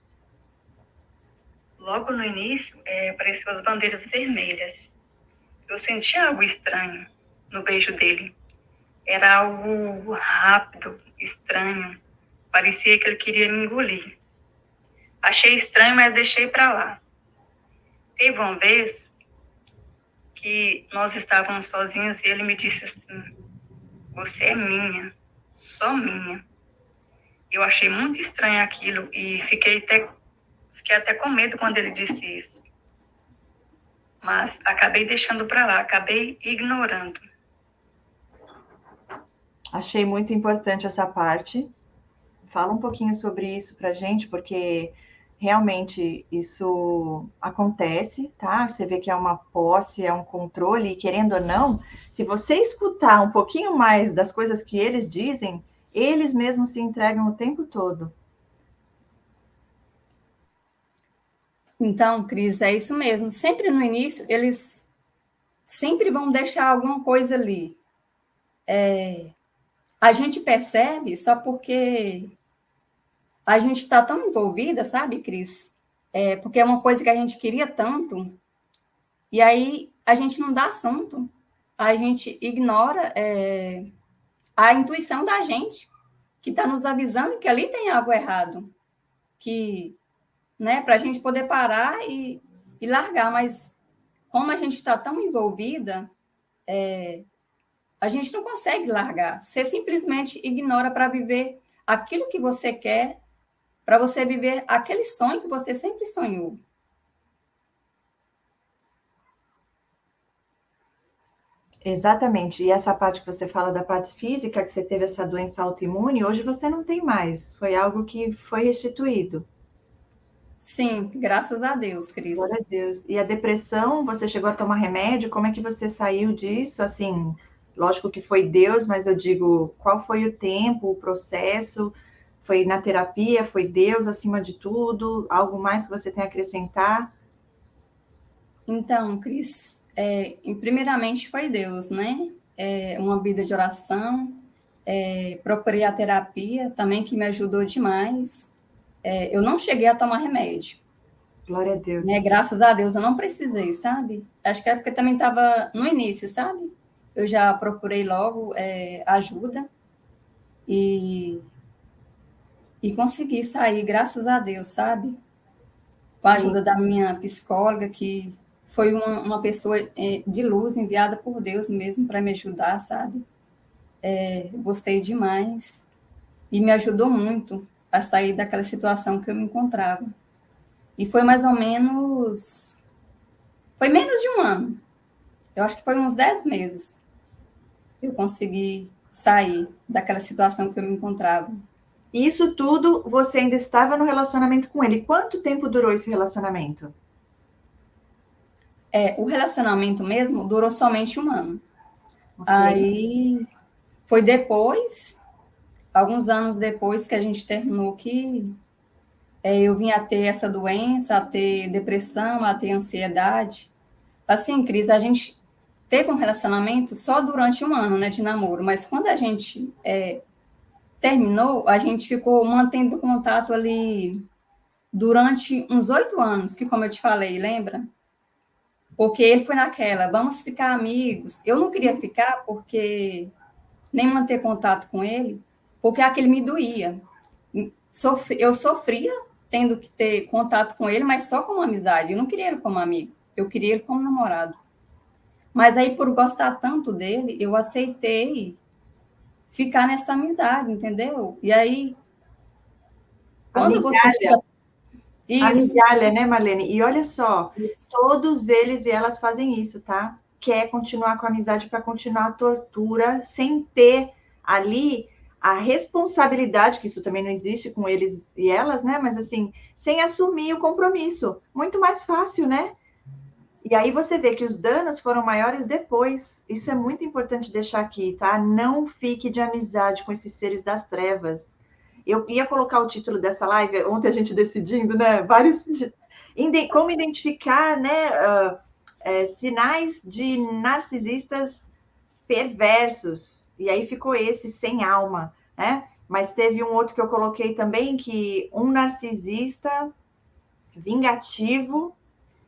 Logo no início, apareceu as bandeiras vermelhas. Eu senti algo estranho no beijo dele. Era algo rápido, estranho. Parecia que ele queria me engolir. Achei estranho, mas deixei para lá. Teve uma vez que nós estávamos sozinhos e ele me disse assim, você é minha, só minha. Eu achei muito estranho aquilo e fiquei até com medo quando ele disse isso. Mas acabei deixando para lá, acabei ignorando. Achei muito importante essa parte. Fala um pouquinho sobre isso pra gente, porque realmente isso acontece, tá? Você vê que é uma posse, é um controle, e querendo ou não, se você escutar um pouquinho mais das coisas que eles dizem, eles mesmos se entregam o tempo todo. Então, Cris, é isso mesmo. Sempre no início, eles sempre vão deixar alguma coisa ali. A gente percebe só porque a gente está tão envolvida, sabe, Cris? Porque é uma coisa que a gente queria tanto, e aí a gente não dá assunto, a gente ignora a intuição da gente, que está nos avisando que ali tem algo errado, que, né, para a gente poder parar e largar, mas como a gente está tão envolvida, a gente não consegue largar. Você simplesmente ignora para viver aquilo que você quer, para você viver aquele sonho que você sempre sonhou. Exatamente. E essa parte que você fala da parte física, que você teve essa doença autoimune, hoje você não tem mais. Foi algo que foi restituído. Sim, graças a Deus, Glória a Cris. Deus. E a depressão, você chegou a tomar remédio? Como é que você saiu disso? Assim, lógico que foi Deus, mas eu digo, qual foi o tempo, o processo? Foi na terapia? Foi Deus acima de tudo? Algo mais que você tem a acrescentar? Então, Cris, primeiramente foi Deus, né? Uma vida de oração, procurei a terapia também, que me ajudou demais. Eu não cheguei a tomar remédio, Glória a né? Deus. Graças a Deus eu não precisei, sabe? Acho que é porque também estava no início, sabe? Eu já procurei logo ajuda e, e consegui sair, graças a Deus, sabe? Com a Sim. ajuda da minha psicóloga, que foi uma pessoa de luz enviada por Deus mesmo para me ajudar, sabe? Gostei demais e me ajudou muito a sair daquela situação que eu me encontrava. E foi menos de um ano. Eu acho que foi uns 10 meses eu consegui sair daquela situação que eu me encontrava. Isso tudo, você ainda estava no relacionamento com ele. Quanto tempo durou esse relacionamento? O relacionamento mesmo durou somente um ano. Ok. Aí foi depois, alguns anos depois que a gente terminou, que eu vim a ter essa doença, a ter depressão, a ter ansiedade. Assim, Cris, a gente teve um relacionamento só durante um ano, né, de namoro, mas quando a gente terminou, a gente ficou mantendo contato ali durante uns 8 anos, que como eu te falei, lembra? Porque ele foi naquela, vamos ficar amigos. Eu não queria ficar porque nem manter contato com ele, porque aquele me doía. Eu sofria tendo que ter contato com ele, mas só como amizade. Eu não queria ele como amigo, eu queria ele como namorado. Mas aí, por gostar tanto dele, eu aceitei ficar nessa amizade, entendeu? E aí, quando você Amigalha. fica. Isso, Amigalha, né, Marlene? E olha só, isso. todos eles e elas fazem isso, tá? Quer continuar com a amizade para continuar a tortura, sem ter ali a responsabilidade, que isso também não existe com eles e elas, né? Mas assim, sem assumir o compromisso. Muito mais fácil, né? E aí você vê que os danos foram maiores depois. Isso é muito importante deixar aqui, tá? Não fique de amizade com esses seres das trevas. Eu ia colocar o título dessa live, ontem a gente decidindo, né? Como identificar, né? Sinais de narcisistas perversos. E aí ficou esse sem alma, né? Mas teve um outro que eu coloquei também, que um narcisista vingativo,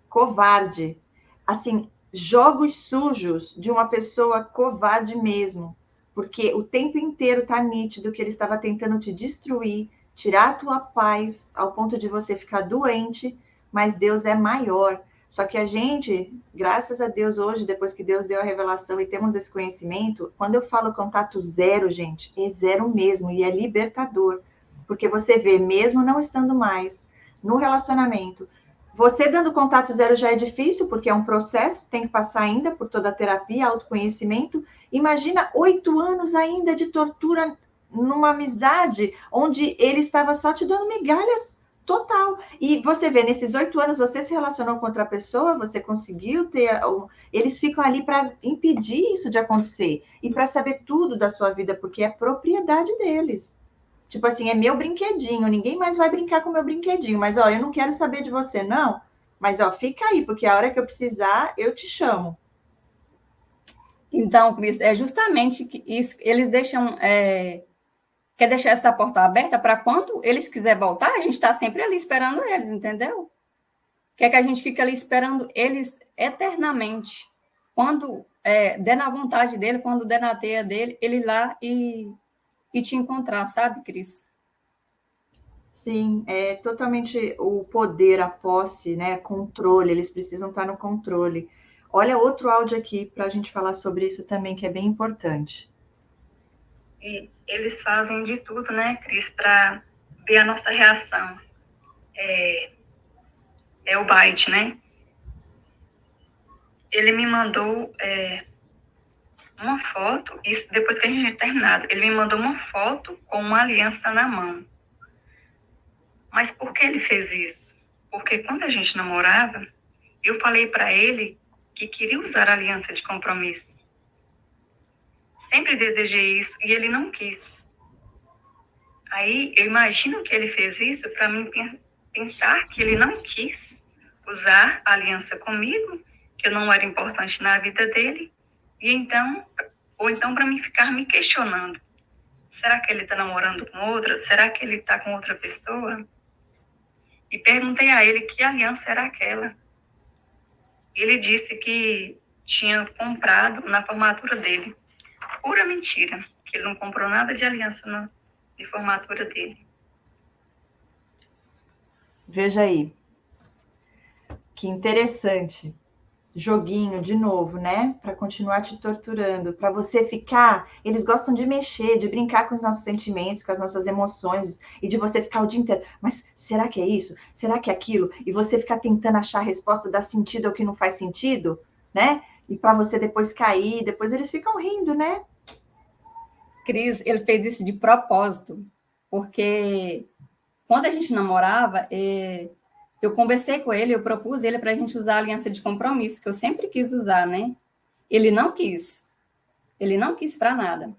covarde. Assim, jogos sujos de uma pessoa covarde mesmo, porque o tempo inteiro tá nítido que ele estava tentando te destruir, tirar a tua paz ao ponto de você ficar doente, mas Deus é maior. Só que a gente, graças a Deus hoje, depois que Deus deu a revelação e temos esse conhecimento, quando eu falo contato zero, gente, é zero mesmo e é libertador, porque você vê, mesmo não estando mais no relacionamento, você dando contato zero já é difícil, porque é um processo, tem que passar ainda por toda a terapia, autoconhecimento. Imagina 8 anos ainda de tortura numa amizade, onde ele estava só te dando migalhas total. E você vê, nesses 8 anos, você se relacionou com outra pessoa, você conseguiu ter. Eles ficam ali para impedir isso de acontecer e para saber tudo da sua vida, porque é propriedade deles. Tipo assim, é meu brinquedinho, ninguém mais vai brincar com meu brinquedinho, mas ó, eu não quero saber de você, não. Mas ó, fica aí, porque a hora que eu precisar, eu te chamo. Então, Cris, é justamente isso. Eles deixam. Quer deixar essa porta aberta para quando eles quiserem voltar, a gente está sempre ali esperando eles, entendeu? Quer que a gente fique ali esperando eles eternamente. Quando der na vontade dele, quando der na teia dele, ele ir lá e te encontrar, sabe, Cris? Sim, é totalmente o poder, a posse, né? Controle, eles precisam estar no controle. Olha outro áudio aqui para a gente falar sobre isso também, que é bem importante. E eles fazem de tudo, né, Cris, para ver a nossa reação. É o Byte, né? Ele me mandou uma foto, isso depois que a gente tinha terminado, ele me mandou uma foto com uma aliança na mão. Mas por que ele fez isso? Porque quando a gente namorava, eu falei para ele que queria usar a aliança de compromisso. Sempre desejei isso e ele não quis. Aí eu imagino que ele fez isso para mim pensar que ele não quis usar a aliança comigo, que eu não era importante na vida dele, ou então para mim ficar me questionando. Será que ele está namorando com outra? Será que ele está com outra pessoa? E perguntei a ele que aliança era aquela. Ele disse que tinha comprado na formatura dele. Pura mentira, que ele não comprou nada de aliança de formatura dele. Veja aí. Que interessante. Joguinho de novo, né? Para continuar te torturando, para você ficar. Eles gostam de mexer, de brincar com os nossos sentimentos, com as nossas emoções, e de você ficar o dia inteiro. Mas será que é isso? Será que é aquilo? E você ficar tentando achar a resposta, dar sentido ao que não faz sentido, né? E para você depois cair, depois eles ficam rindo, né? Cris, ele fez isso de propósito, porque quando a gente namorava, eu conversei com ele, eu propus ele para a gente usar a aliança de compromisso, que eu sempre quis usar, né? Ele não quis para nada.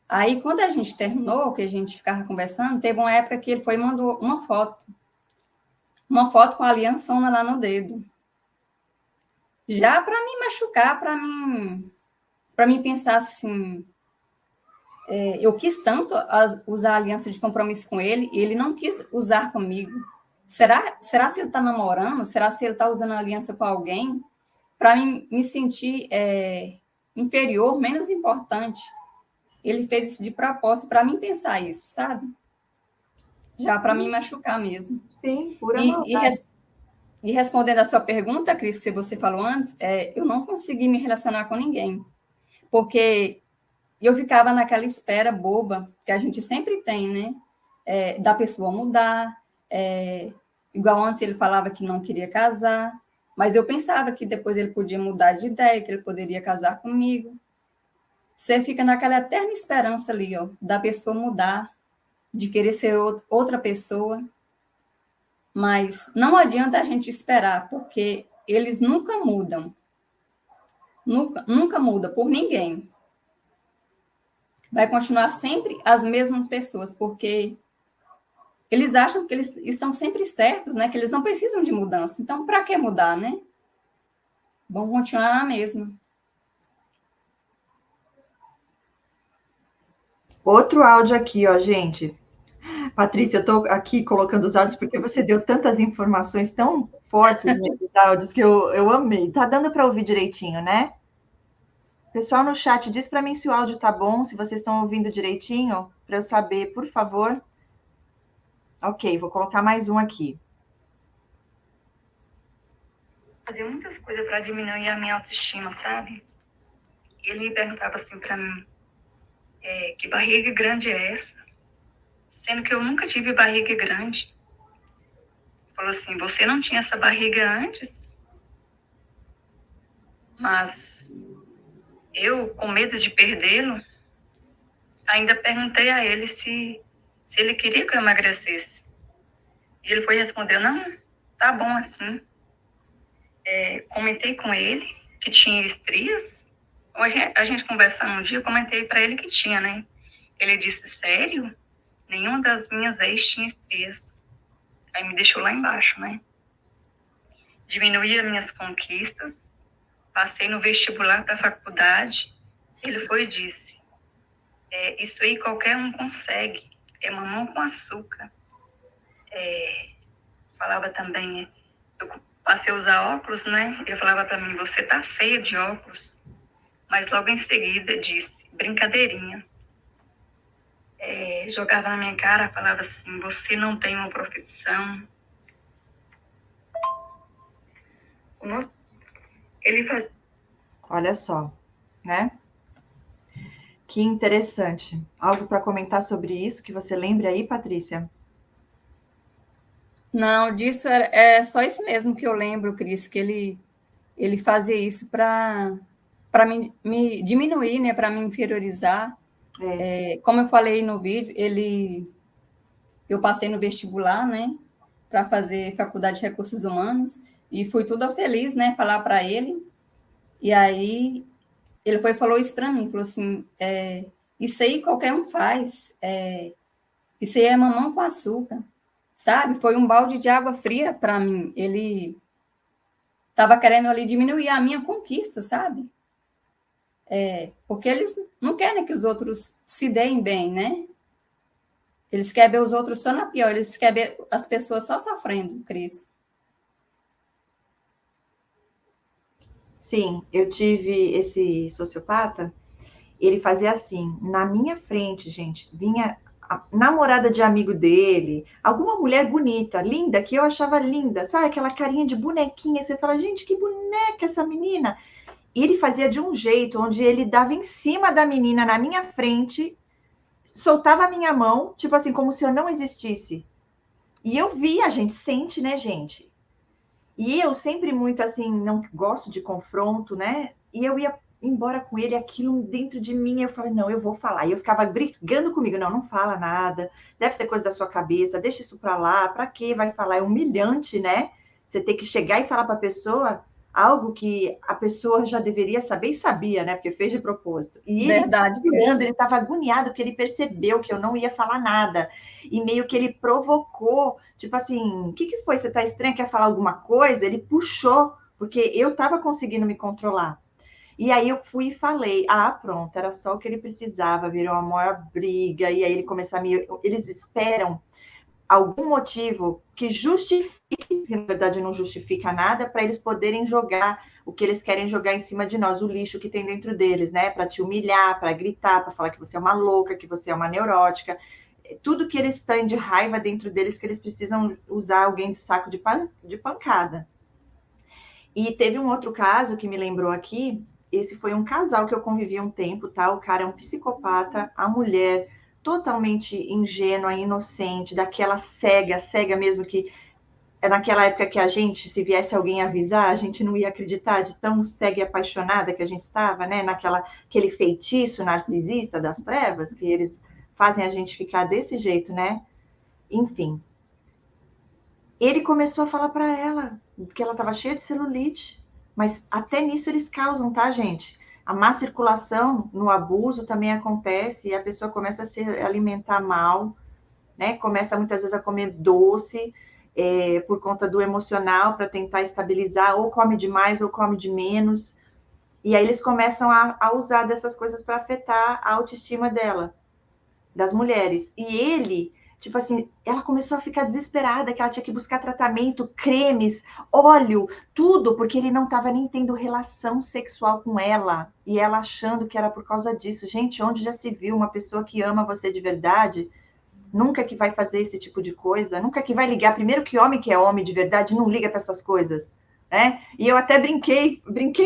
Aí, quando a gente terminou, que a gente ficava conversando, teve uma época que ele foi e mandou uma foto com a aliançona lá no dedo. Já para me machucar, para mim pensar assim, eu quis tanto usar a aliança de compromisso com ele, e ele não quis usar comigo. Será se ele está namorando? Será se ele está usando a aliança com alguém? Para mim me sentir inferior, menos importante. Ele fez isso de propósito para mim pensar isso, sabe? Já para me machucar mesmo. Sim, pura maldade. E respondendo a sua pergunta, Cris, que você falou antes, eu não consegui me relacionar com ninguém. Porque eu ficava naquela espera boba que a gente sempre tem, né? Da pessoa mudar. Igual antes ele falava que não queria casar, mas eu pensava que depois ele podia mudar de ideia, que ele poderia casar comigo. Você fica naquela eterna esperança ali, ó, da pessoa mudar, de querer ser outra pessoa. Mas não adianta a gente esperar, porque eles nunca mudam. Nunca muda por ninguém. Vai continuar sempre as mesmas pessoas, porque eles acham que eles estão sempre certos, né? Que eles não precisam de mudança. Então, para que mudar, né? Vão continuar na mesma. Outro áudio aqui, ó, gente. Patrícia, eu estou aqui colocando os áudios porque você deu tantas informações tão fortes nesses áudios que eu amei. Tá dando para ouvir direitinho, né? Pessoal no chat, diz para mim se o áudio tá bom, se vocês estão ouvindo direitinho, para eu saber, por favor. Ok, vou colocar mais um aqui. Fazia muitas coisas para diminuir a minha autoestima, sabe? Ele me perguntava assim para mim, que barriga grande é essa? Sendo que eu nunca tive barriga grande. Falou assim, você não tinha essa barriga antes? Mas eu, com medo de perdê-lo, ainda perguntei a ele se ele queria que eu emagrecesse. E ele foi responder, não, tá bom assim. Comentei com ele que tinha estrias. A gente conversando um dia, eu comentei para ele que tinha, né? Ele disse, sério? Nenhuma das minhas ex tinha estrias. Aí me deixou lá embaixo, né? Diminuí as minhas conquistas, passei no vestibular para a faculdade. Ele foi e disse, isso aí qualquer um consegue, é mamão com açúcar. Falava também, eu passei a usar óculos, né? Ele falava para mim, você tá feia de óculos. Mas logo em seguida disse, brincadeirinha. Jogava na minha cara, falava assim, você não tem uma profissão. Olha só, né? Que interessante. Algo para comentar sobre isso que você lembra aí, Patrícia? Não, disso é só isso mesmo que eu lembro, Cris, que ele fazia isso para me diminuir, né, para me inferiorizar. Como eu falei no vídeo, eu passei no vestibular, né? para fazer faculdade de recursos humanos, e fui toda feliz, né, falar para ele. E aí ele foi e falou isso para mim, falou assim, isso aí qualquer um faz, isso aí é mamão com açúcar, sabe? Foi um balde de água fria para mim. Ele estava querendo ali diminuir a minha conquista, sabe? Porque eles não querem que os outros se deem bem, né? Eles querem ver os outros só na pior, eles querem ver as pessoas só sofrendo, Cris. Sim, eu tive esse sociopata, ele fazia assim, na minha frente, gente, vinha a namorada de amigo dele, alguma mulher bonita, linda, que eu achava linda, sabe? Aquela carinha de bonequinha, você fala, gente, que boneca essa menina. E ele fazia de um jeito onde ele dava em cima da menina na minha frente, soltava a minha mão, tipo assim, como se eu não existisse. E eu vi, a gente sente, né, gente? E eu sempre muito assim, não gosto de confronto, né? E eu ia embora com ele, aquilo dentro de mim, eu falei, não, eu vou falar. E eu ficava brigando comigo, não, não fala nada, deve ser coisa da sua cabeça, deixa isso pra lá, pra que vai falar? É humilhante, né? Você ter que chegar e falar pra pessoa algo que a pessoa já deveria saber e sabia, né? Porque fez de propósito. E ele Verdade, virando, Cris. ele estava agoniado porque ele percebeu que eu não ia falar nada. E meio que ele provocou, tipo assim, o que foi? Você tá estranha, quer falar alguma coisa? Ele puxou, porque eu estava conseguindo me controlar. E aí eu fui e falei, pronto, era só o que ele precisava, virou uma maior briga, e aí ele começou a me... Eles esperam algum motivo que justifique, que na verdade não justifica nada, para eles poderem jogar o que eles querem jogar em cima de nós, o lixo que tem dentro deles, né? Para te humilhar, para gritar, para falar que você é uma louca, que você é uma neurótica. Tudo que eles têm de raiva dentro deles, que eles precisam usar alguém de saco de pancada. E teve um outro caso que me lembrou aqui, esse foi um casal que eu convivi um tempo, tá? O cara é um psicopata, a mulher totalmente ingênua, inocente, daquela cega mesmo que é naquela época que a gente, se viesse alguém avisar, a gente não ia acreditar de tão cega e apaixonada que a gente estava, né? Aquele feitiço narcisista das trevas, que eles fazem a gente ficar desse jeito, né? Enfim. Ele começou a falar para ela que ela estava cheia de celulite, mas até nisso eles causam, tá, gente? A má circulação no abuso também acontece e a pessoa começa a se alimentar mal, né? Começa muitas vezes a comer doce por conta do emocional para tentar estabilizar, ou come demais ou come de menos. E aí eles começam a usar dessas coisas para afetar a autoestima dela, das mulheres. E ele, tipo assim, ela começou a ficar desesperada, que ela tinha que buscar tratamento, cremes, óleo, tudo, porque ele não estava nem tendo relação sexual com ela. E ela achando que era por causa disso. Gente, onde já se viu uma pessoa que ama você de verdade, nunca que vai fazer esse tipo de coisa, nunca que vai ligar. Primeiro que é homem de verdade, não liga para essas coisas, né? E eu até brinquei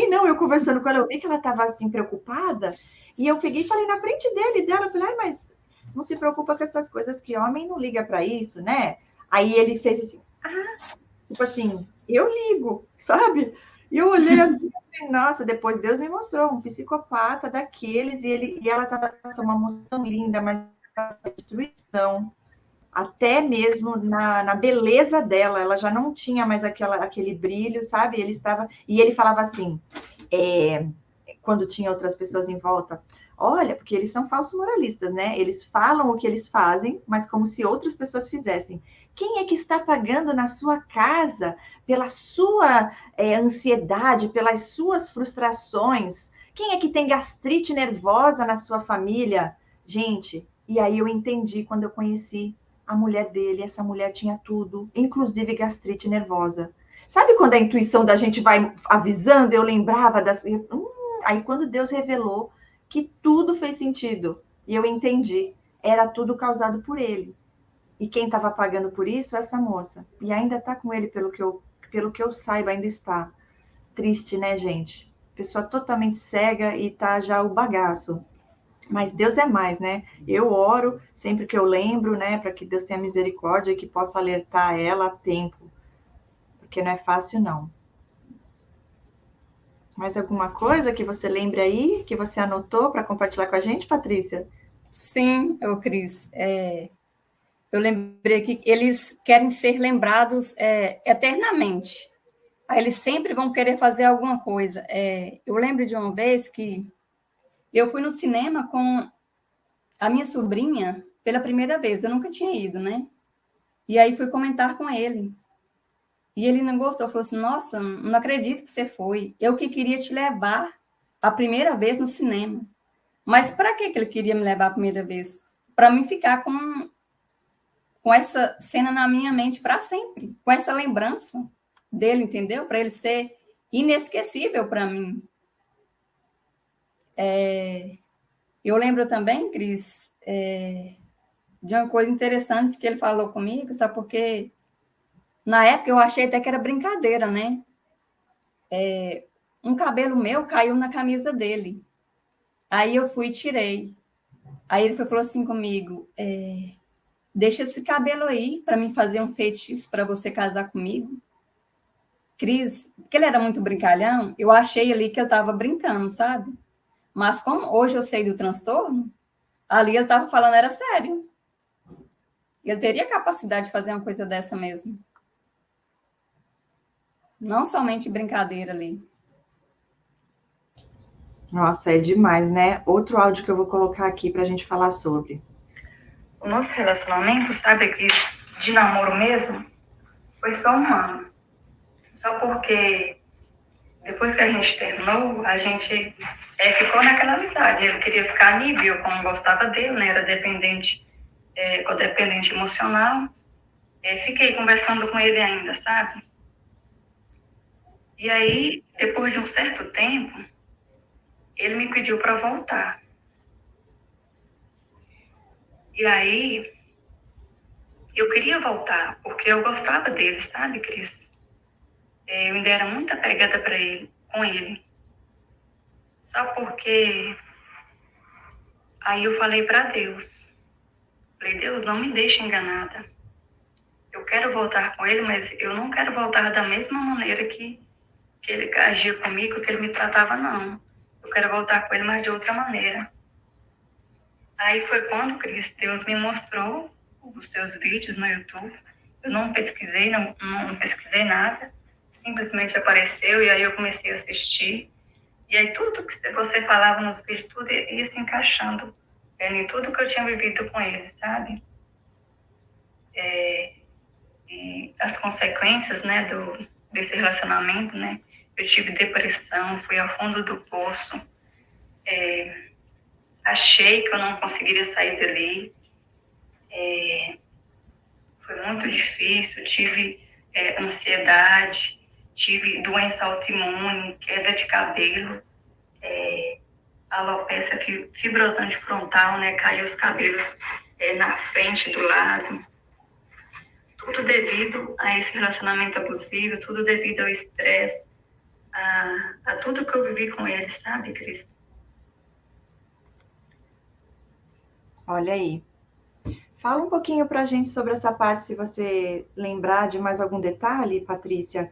não, eu conversando com ela, eu vi que ela estava assim preocupada, e eu peguei e falei na frente dela, eu falei, mas não se preocupa com essas coisas, que homem não liga para isso, né? Aí ele fez assim, tipo assim, eu ligo, sabe? E eu olhei assim, nossa, depois Deus me mostrou um psicopata daqueles, e ela estava uma moça tão linda, mas destruição, até mesmo na beleza dela, ela já não tinha mais aquele brilho, sabe? E ele falava assim, quando tinha outras pessoas em volta, olha, porque eles são falsos moralistas, né? Eles falam o que eles fazem, mas como se outras pessoas fizessem. Quem é que está pagando na sua casa pela sua ansiedade, pelas suas frustrações? Quem é que tem gastrite nervosa na sua família? Gente, e aí eu entendi quando eu conheci a mulher dele, essa mulher tinha tudo, inclusive gastrite nervosa. Sabe quando a intuição da gente vai avisando? Eu lembrava das... Aí quando Deus revelou que tudo fez sentido, e eu entendi, era tudo causado por ele. E quem estava pagando por isso? Essa moça. E ainda está com ele, pelo que eu saiba, ainda está. Triste, né, gente? Pessoa totalmente cega e tá já o bagaço. Mas Deus é mais, né? Eu oro sempre que eu lembro, né? Para que Deus tenha misericórdia e que possa alertar ela a tempo. Porque não é fácil, não. Mais alguma coisa que você lembre aí, que você anotou para compartilhar com a gente, Patrícia? Sim, Cris. eu lembrei que eles querem ser lembrados eternamente. Aí eles sempre vão querer fazer alguma coisa. Eu lembro de uma vez que eu fui no cinema com a minha sobrinha pela primeira vez. Eu nunca tinha ido, né? E aí fui comentar com ele. E ele não gostou. Falou assim, nossa, não acredito que você foi. Eu que queria te levar a primeira vez no cinema. Mas para que ele queria me levar a primeira vez? Para mim ficar com essa cena na minha mente para sempre. Com essa lembrança dele, entendeu? Para ele ser inesquecível para mim. Eu lembro também, Cris, de uma coisa interessante que ele falou comigo, sabe? Porque na época eu achei até que era brincadeira, né? Um cabelo meu caiu na camisa dele. Aí eu fui e tirei. Aí ele falou assim comigo, deixa esse cabelo aí para mim fazer um feitiço para você casar comigo. Cris, porque ele era muito brincalhão, eu achei ali que eu estava brincando, sabe? Mas como hoje eu sei do transtorno, ali ele estava falando era sério. Eu teria capacidade de fazer uma coisa dessa mesmo. Não somente brincadeira ali. Nossa, é demais, né? Outro áudio que eu vou colocar aqui para a gente falar sobre. O nosso relacionamento, sabe, Cris, de namoro mesmo, foi só 1 ano. Só porque depois que a gente terminou, a gente ficou naquela amizade. Ele queria ficar amigo, e eu como gostava dele, né? Era dependente, codependente emocional. Fiquei conversando com ele ainda, sabe? E aí, depois de um certo tempo, ele me pediu para voltar. E aí, eu queria voltar, porque eu gostava dele, sabe, Cris? Eu ainda era muito apegada com ele. Só porque aí eu falei para Deus. Falei, Deus, não me deixe enganada. Eu quero voltar com ele, mas eu não quero voltar da mesma maneira que ele agia comigo, que ele me tratava, não. Eu quero voltar com ele, mas de outra maneira. Aí foi quando, Cris, Deus me mostrou os seus vídeos no YouTube. Eu não pesquisei, não pesquisei nada. Simplesmente apareceu e aí eu comecei a assistir. E aí tudo que você falava nos vídeos, tudo ia se encaixando em tudo que eu tinha vivido com ele, sabe? E as consequências, né, desse relacionamento, né? Eu tive depressão, fui ao fundo do poço. Achei que eu não conseguiria sair dali. Foi muito difícil, tive ansiedade, tive doença autoimune, queda de cabelo, alopecia fibrosante frontal, né? Caiu os cabelos na frente, do lado. Tudo devido a esse relacionamento abusivo, tudo devido ao estresse, a tudo que eu vivi com ele, sabe, Cris? Olha aí. Fala um pouquinho para a gente sobre essa parte, se você lembrar de mais algum detalhe, Patrícia,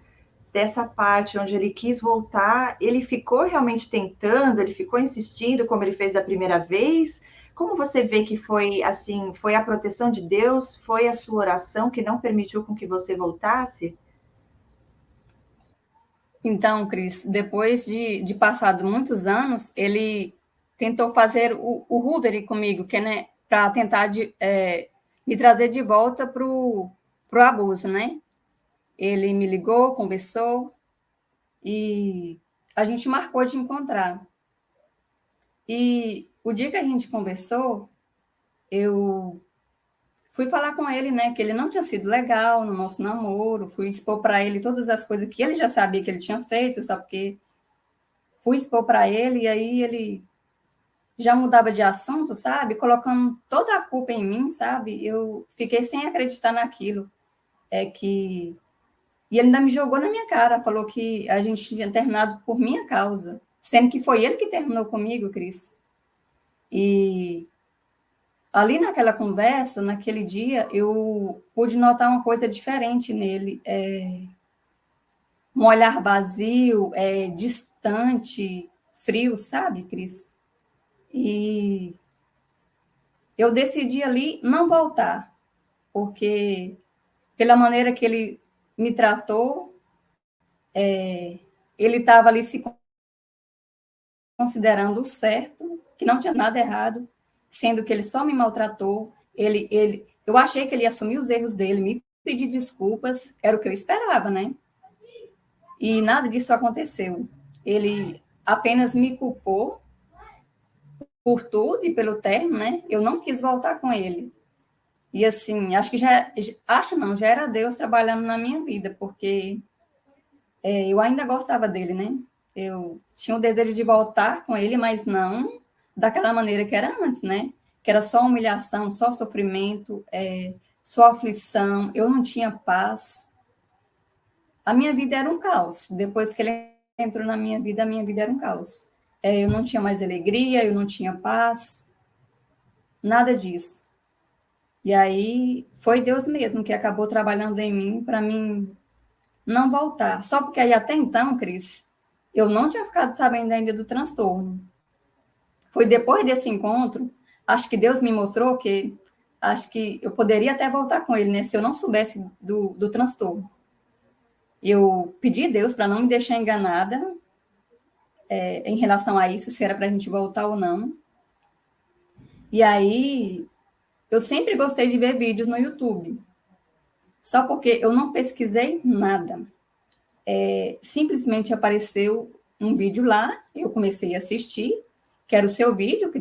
dessa parte onde ele quis voltar. Ele ficou realmente tentando, ele ficou insistindo como ele fez da primeira vez? Como você vê que foi assim, foi a proteção de Deus, foi a sua oração que não permitiu com que você voltasse? Então, Cris, depois de passado muitos anos, ele tentou fazer o Hoover comigo, que né, para tentar me trazer de volta para o abuso, né? Ele me ligou, conversou e a gente marcou de encontrar. E o dia que a gente conversou, eu fui falar com ele, né, que ele não tinha sido legal no nosso namoro, fui expor para ele todas as coisas que ele já sabia que ele tinha feito, sabe, porque fui expor para ele e aí ele já mudava de assunto, sabe, colocando toda a culpa em mim, sabe, eu fiquei sem acreditar naquilo, e ele ainda me jogou na minha cara, falou que a gente tinha terminado por minha causa, sendo que foi ele que terminou comigo, Cris. E ali naquela conversa, naquele dia, eu pude notar uma coisa diferente nele. Um olhar vazio, distante, frio, sabe, Cris? E eu decidi ali não voltar. porque pela maneira que ele me tratou, ele estava ali se considerando o certo, que não tinha nada errado, sendo que ele só me maltratou. Eu achei que ele ia assumir os erros dele, me pedir desculpas, era o que eu esperava, né? E nada disso aconteceu. Ele apenas me culpou por tudo e pelo término, né? Eu não quis voltar com ele. E assim, já era Deus trabalhando na minha vida, porque eu ainda gostava dele, né? Eu tinha o desejo de voltar com ele, mas não daquela maneira que era antes, né? Que era só humilhação, só sofrimento, só aflição, eu não tinha paz. A minha vida era um caos. Depois que ele entrou na minha vida, a minha vida era um caos. Eu não tinha mais alegria, eu não tinha paz, nada disso. E aí foi Deus mesmo que acabou trabalhando em mim para mim não voltar. Só porque aí até então, Cris, eu não tinha ficado sabendo ainda do transtorno. Foi depois desse encontro, acho que Deus me mostrou que acho que eu poderia até voltar com ele, né? Se eu não soubesse do transtorno. Eu pedi a Deus para não me deixar enganada em relação a isso, se era para a gente voltar ou não. E aí, eu sempre gostei de ver vídeos no YouTube. Só porque eu não pesquisei nada. Simplesmente apareceu um vídeo lá, eu comecei a assistir, que era o seu vídeo,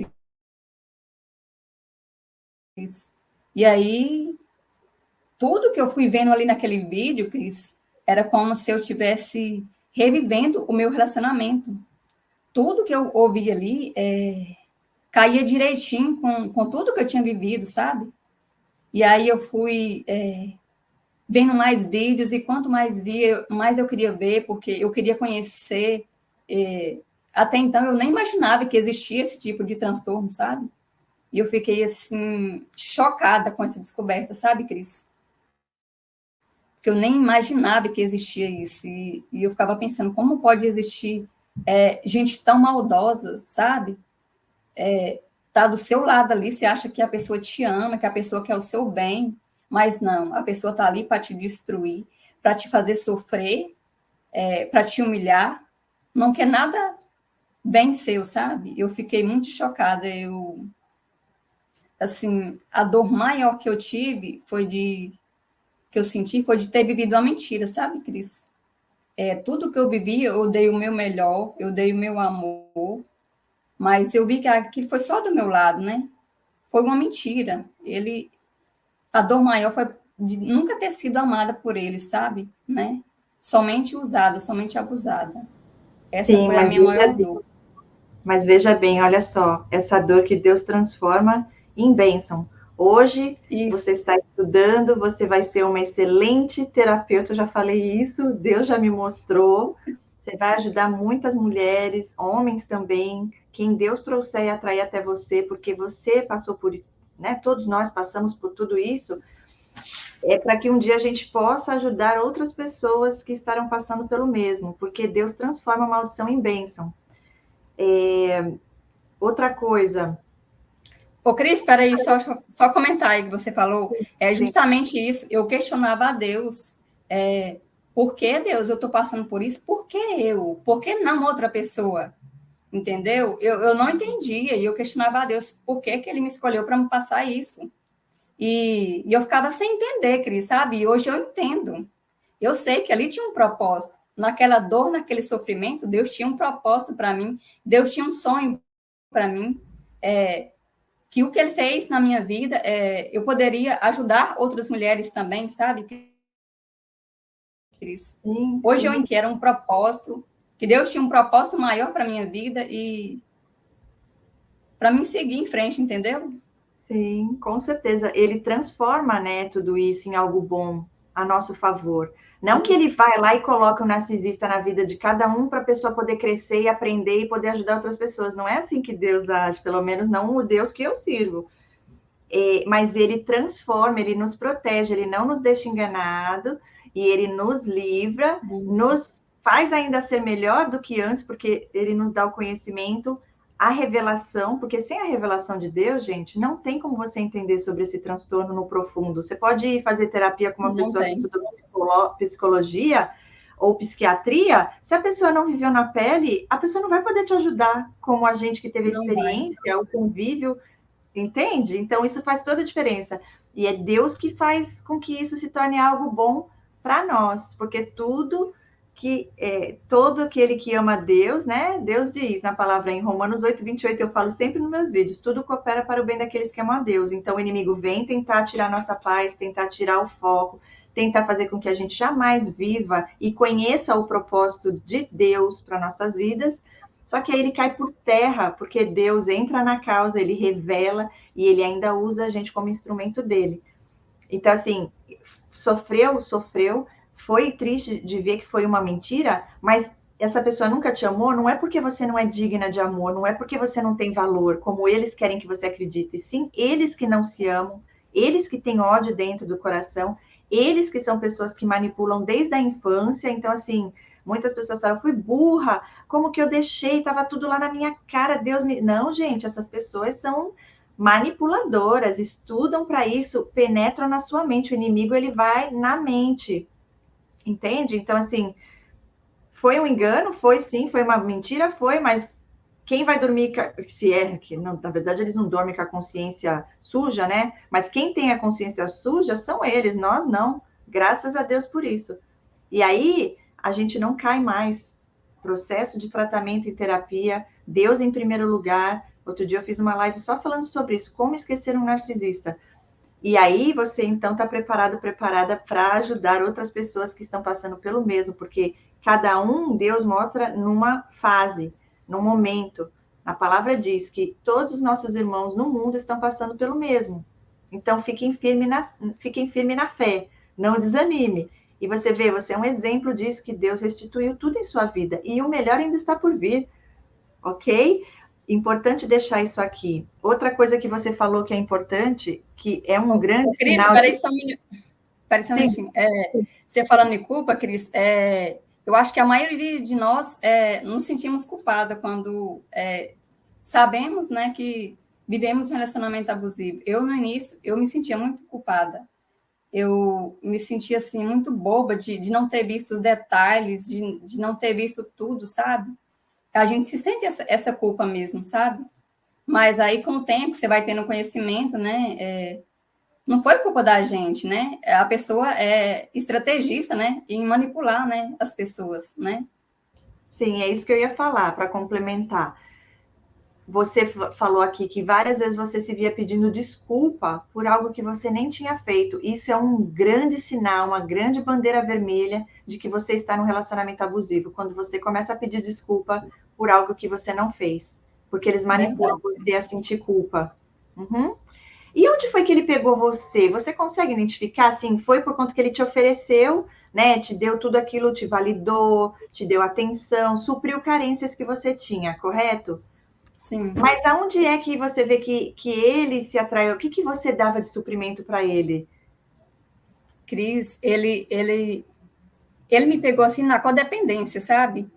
Cris. E aí, tudo que eu fui vendo ali naquele vídeo, Cris, era como se eu estivesse revivendo o meu relacionamento. Tudo que eu ouvi ali caía direitinho com tudo que eu tinha vivido, sabe? E aí eu fui vendo mais vídeos, e quanto mais via, mais eu queria ver, porque eu queria conhecer. Até então eu nem imaginava que existia esse tipo de transtorno, sabe? E eu fiquei, assim, chocada com essa descoberta, sabe, Cris? Porque eu nem imaginava que existia isso. E eu ficava pensando, como pode existir gente tão maldosa, sabe? Tá do seu lado ali, você acha que a pessoa te ama, que a pessoa quer o seu bem, mas não, a pessoa tá ali para te destruir, para te fazer sofrer, para te humilhar, não quer nada bem seu, sabe? Eu fiquei muito chocada. Assim, a dor maior que eu tive que eu senti foi de ter vivido uma mentira, sabe, Cris? Tudo que eu vivi, eu dei o meu melhor, eu dei o meu amor, mas eu vi que aquilo foi só do meu lado, né? Foi uma mentira. A dor maior foi de nunca ter sido amada por ele, sabe? Né? Somente usada, somente abusada. Essa Sim, foi a minha maior dor. Mas veja bem, olha só, essa dor que Deus transforma em bênção. Hoje, você está estudando, você vai ser uma excelente terapeuta, eu já falei isso, Deus já me mostrou. Você vai ajudar muitas mulheres, homens também, quem Deus trouxer e atrair até você, porque você passou por, né? Todos nós passamos por tudo isso, para que um dia a gente possa ajudar outras pessoas que estarão passando pelo mesmo, porque Deus transforma a maldição em bênção. Outra coisa. Ô, Cris, espera aí, só comentar aí que você falou. É justamente isso. Eu questionava a Deus. Por que, Deus, eu estou passando por isso? Por que eu? Por que não outra pessoa? Entendeu? Eu não entendia e eu questionava a Deus por que ele me escolheu para me passar isso. E eu ficava sem entender, Cris, sabe? E hoje eu entendo. Eu sei que ali tinha um propósito. Naquela dor, naquele sofrimento, Deus tinha um propósito para mim. Deus tinha um sonho para mim. Que o que ele fez na minha vida, eu poderia ajudar outras mulheres também, sabe, Cris? Sim, hoje eu entendo, era um propósito, que Deus tinha um propósito maior para a minha vida e para mim seguir em frente, entendeu? Sim, com certeza. Ele transforma, né, tudo isso em algo bom, a nosso favor. Não que ele vai lá e coloca o narcisista na vida de cada um para a pessoa poder crescer e aprender e poder ajudar outras pessoas. Não é assim que Deus age, pelo menos não o Deus que eu sirvo. Mas ele transforma, ele nos protege, ele não nos deixa enganado e ele nos livra, nos faz ainda ser melhor do que antes, porque ele nos dá o conhecimento a revelação, porque sem a revelação de Deus, gente, não tem como você entender sobre esse transtorno no profundo. Você pode ir fazer terapia com uma pessoa que estuda psicologia ou psiquiatria, se a pessoa não viveu na pele, a pessoa não vai poder te ajudar, como a gente que teve a experiência, o convívio, entende? Então, isso faz toda a diferença. E é Deus que faz com que isso se torne algo bom para nós, porque todo aquele que ama Deus, né? Deus diz na palavra em Romanos 8:28, eu falo sempre nos meus vídeos, tudo coopera para o bem daqueles que amam a Deus. Então, o inimigo vem tentar tirar nossa paz, tentar tirar o foco, tentar fazer com que a gente jamais viva e conheça o propósito de Deus para nossas vidas. Só que aí ele cai por terra, porque Deus entra na causa, ele revela e ele ainda usa a gente como instrumento dele. Então, assim, sofreu, foi triste de ver que foi uma mentira, mas essa pessoa nunca te amou, não é porque você não é digna de amor, não é porque você não tem valor, como eles querem que você acredite, sim, eles que não se amam, eles que têm ódio dentro do coração, eles que são pessoas que manipulam desde a infância. Então, assim, muitas pessoas falam, eu fui burra, como que eu deixei, estava tudo lá na minha cara, Deus me... Não, gente, essas pessoas são manipuladoras, estudam para isso, penetram na sua mente, o inimigo, ele vai na mente, entende? Então, assim, foi um engano? Foi sim, foi uma mentira? Foi, mas quem vai dormir, se é, que não, na verdade eles não dormem com a consciência suja, né? Mas quem tem a consciência suja são eles, nós não. Graças a Deus por isso. E aí, a gente não cai mais. Processo de tratamento e terapia, Deus em primeiro lugar. Outro dia eu fiz uma live só falando sobre isso, como esquecer um narcisista. E aí você, então, está preparada para ajudar outras pessoas que estão passando pelo mesmo, porque cada um, Deus mostra numa fase, num momento. A palavra diz que todos os nossos irmãos no mundo estão passando pelo mesmo. Então, fiquem firmes na fé, não desanime. E você vê, você é um exemplo disso, que Deus restituiu tudo em sua vida. E o melhor ainda está por vir, ok? Importante deixar isso aqui. Outra coisa que você falou que é importante, que é um grande Cris, sinal... Peraí só um minutinho. Você falando de culpa, Cris, eu acho que a maioria de nós nos sentimos culpada quando sabemos, né, que vivemos um relacionamento abusivo. Eu, no início, eu me sentia muito culpada. Eu me sentia, assim, muito boba de não ter visto os detalhes, de não ter visto tudo, sabe? A gente se sente essa culpa mesmo, sabe? Mas aí, com o tempo, você vai tendo conhecimento, né? Não foi culpa da gente, né? A pessoa é estrategista, né? Em manipular, né, as pessoas, né? Sim, é isso que eu ia falar, para complementar. Você falou aqui que várias vezes você se via pedindo desculpa por algo que você nem tinha feito. Isso é um grande sinal, uma grande bandeira vermelha de que você está num relacionamento abusivo, quando você começa a pedir desculpa por algo que você não fez, porque eles manipulam você a sentir culpa. Uhum. E onde foi que ele pegou você? Você consegue identificar, assim, foi por conta que ele te ofereceu, né? Te deu tudo aquilo, te validou, te deu atenção, supriu carências que você tinha, correto? Sim. Mas aonde é que você vê que ele se atraiu? O que você dava de suprimento para ele? Cris, ele me pegou assim na codependência, sabe?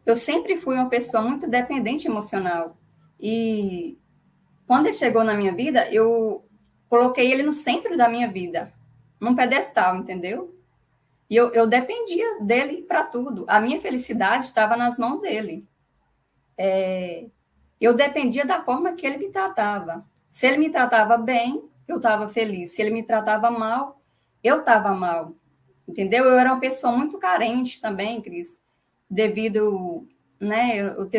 Eu sempre fui uma pessoa muito dependente emocional. E quando ele chegou na minha vida, eu coloquei ele no centro da minha vida, num pedestal, entendeu? E eu dependia dele para tudo. A minha felicidade estava nas mãos dele. Eu dependia da forma que ele me tratava. Se ele me tratava bem, eu estava feliz. Se ele me tratava mal, eu estava mal. Entendeu? Eu era uma pessoa muito carente também, Cris, devido, né, eu